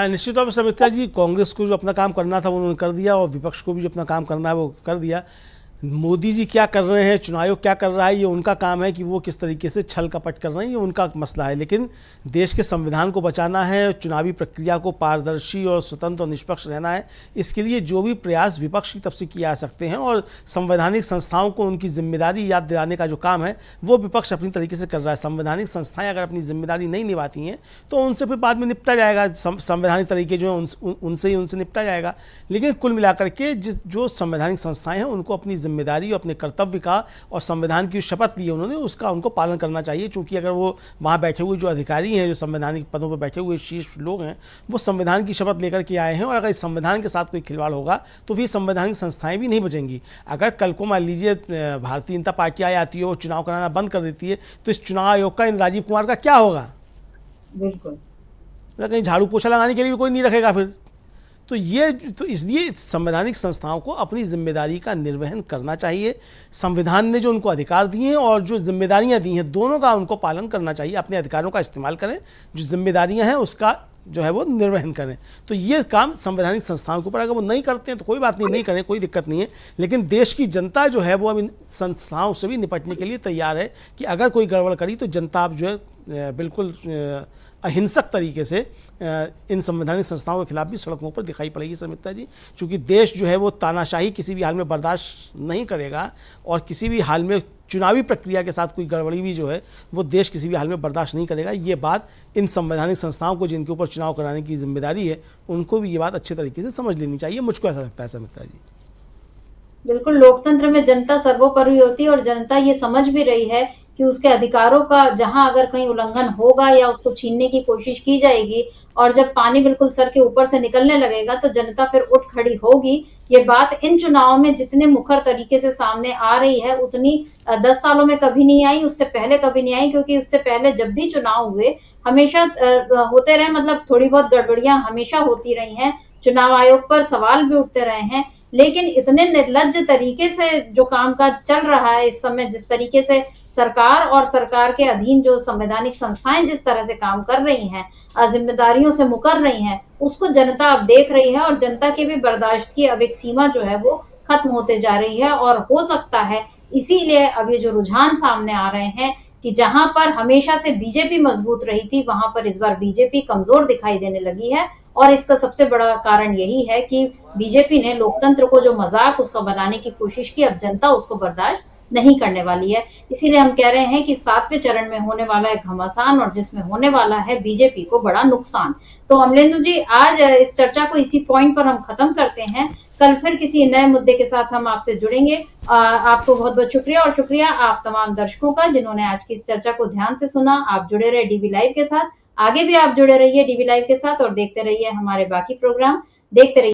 निश्चित तौर पर समिता जी, कांग्रेस को जो अपना काम करना था वो उन्होंने कर दिया, और विपक्ष को भी जो अपना काम करना है वो कर दिया। मोदी जी क्या कर रहे हैं, चुनाव आयोग क्या कर रहा है, ये उनका काम है कि वो किस तरीके से छल कपट कर रहे हैं, ये उनका मसला है। लेकिन देश के संविधान को बचाना है, चुनावी प्रक्रिया को पारदर्शी और स्वतंत्र और निष्पक्ष रहना है, इसके लिए जो भी प्रयास विपक्ष की तरफ से किए जा सकते हैं, और संवैधानिक संस्थाओं को उनकी जिम्मेदारी याद दिलाने का जो काम है वो विपक्ष अपनी तरीके से कर रहा है। संवैधानिक संस्थाएँ अगर अपनी जिम्मेदारी नहीं निभाती हैं तो उनसे फिर बाद में निपटा जाएगा, संवैधानिक तरीके जो हैं उनसे निपटा जाएगा। लेकिन कुल मिलाकर के जो संवैधानिक संस्थाएँ हैं उनको अपनी जिम्मेदारी और अपने कर्तव्य का और संविधान की शपथ ली उन्होंने, उसका उनको पालन करना चाहिए। चूंकि अगर वो वहाँ बैठे हुए जो अधिकारी हैं, जो संवैधानिक पदों पर बैठे हुए शीर्ष लोग हैं, वो संविधान की शपथ लेकर के आए हैं, और अगर इस संविधान के साथ कोई खिलवाड़ होगा तो फिर संवैधानिक संस्थाएं भी नहीं बचेंगी। अगर कल को मान लीजिए भारतीय जनता पार्टी आ जाती है और चुनाव कराना बंद कर देती है, तो इस चुनाव आयोग का, इन राजीव कुमार का क्या होगा? बिल्कुल, कहीं झाड़ू पोछा लगाने के लिए भी कोई नहीं रखेगा फिर। तो इसलिए संवैधानिक संस्थाओं को अपनी जिम्मेदारी का निर्वहन करना चाहिए। संविधान ने जो उनको अधिकार दिए हैं और जो जिम्मेदारियां दी हैं, दोनों का उनको पालन करना चाहिए। अपने अधिकारों का इस्तेमाल करें, जो जिम्मेदारियां हैं उसका जो है वो निर्वहन करें। तो ये काम संवैधानिक संस्थाओं के ऊपर, अगर वो नहीं करते हैं तो कोई बात नहीं, नहीं करें, कोई दिक्कत नहीं है। लेकिन देश की जनता जो है वो अब इन संस्थाओं से भी निपटने के लिए तैयार है कि अगर कोई गड़बड़ करी तो जनता अब जो है बिल्कुल अहिंसक तरीके से इन संवैधानिक संस्थाओं के खिलाफ भी सड़कों पर दिखाई पड़ेगी समिता जी। चूँकि देश जो है वो तानाशाही किसी भी हाल में बर्दाश्त नहीं करेगा, और किसी भी हाल में चुनावी प्रक्रिया के साथ कोई गड़बड़ी भी जो है वो देश किसी भी हाल में बर्दाश्त नहीं करेगा। ये बात इन संवैधानिक संस्थाओं को, जिनके ऊपर चुनाव कराने की जिम्मेदारी है, उनको भी ये बात अच्छे तरीके से समझ लेनी चाहिए। मुझको ऐसा लगता है समिता जी। बिल्कुल, लोकतंत्र में जनता सर्वोपरि होती है, और जनता ये समझ भी रही है कि उसके अधिकारों का जहां अगर कहीं उल्लंघन होगा या उसको छीनने की कोशिश की जाएगी और जब पानी बिल्कुल सर के ऊपर से निकलने लगेगा तो जनता फिर उठ खड़ी होगी। ये बात इन चुनाव में जितने मुखर तरीके से सामने आ रही है उतनी 10 सालों में कभी नहीं आई, उससे पहले कभी नहीं आई, क्योंकि उससे पहले जब भी चुनाव हुए हमेशा होते रहे, मतलब थोड़ी बहुत गड़बड़ियां हमेशा होती रही हैं, चुनाव आयोग पर सवाल भी उठते रहे हैं, लेकिन इतने निर्लज्ज तरीके से जो कामकाज चल रहा है इस समय, जिस तरीके से सरकार और सरकार के अधीन जो संवैधानिक संस्थाएं जिस तरह से काम कर रही हैं, जिम्मेदारियों से मुकर रही हैं, उसको जनता अब देख रही है और जनता की भी बर्दाश्त की अब एक सीमा जो है वो खत्म होते जा रही है। और हो सकता है इसीलिए अब ये जो रुझान सामने आ रहे हैं कि जहां पर हमेशा से बीजेपी मजबूत रही थी वहां पर इस बार बीजेपी कमजोर दिखाई देने लगी है। और इसका सबसे बड़ा कारण यही है कि बीजेपी ने लोकतंत्र को जो मजाक उसका बनाने की कोशिश की, अब जनता उसको बर्दाश्त नहीं करने वाली है। इसीलिए हम कह रहे हैं कि 7वें चरण में होने वाला है घमासान और जिसमें होने वाला है बीजेपी को बड़ा नुकसान। तो अमलेंदु जी, आज इस चर्चा को इसी पॉइंट पर हम खत्म करते हैं। कल फिर किसी नए मुद्दे के साथ हम आपसे जुड़ेंगे। आपको बहुत बहुत शुक्रिया और शुक्रिया आप तमाम दर्शकों का जिन्होंने आज की इस चर्चा को ध्यान से सुना। आप जुड़े रहे डीवी लाइव के साथ, आगे भी आप जुड़े रहिए डीवी लाइव के साथ और देखते रहिए हमारे बाकी प्रोग्राम। देखते रहिए।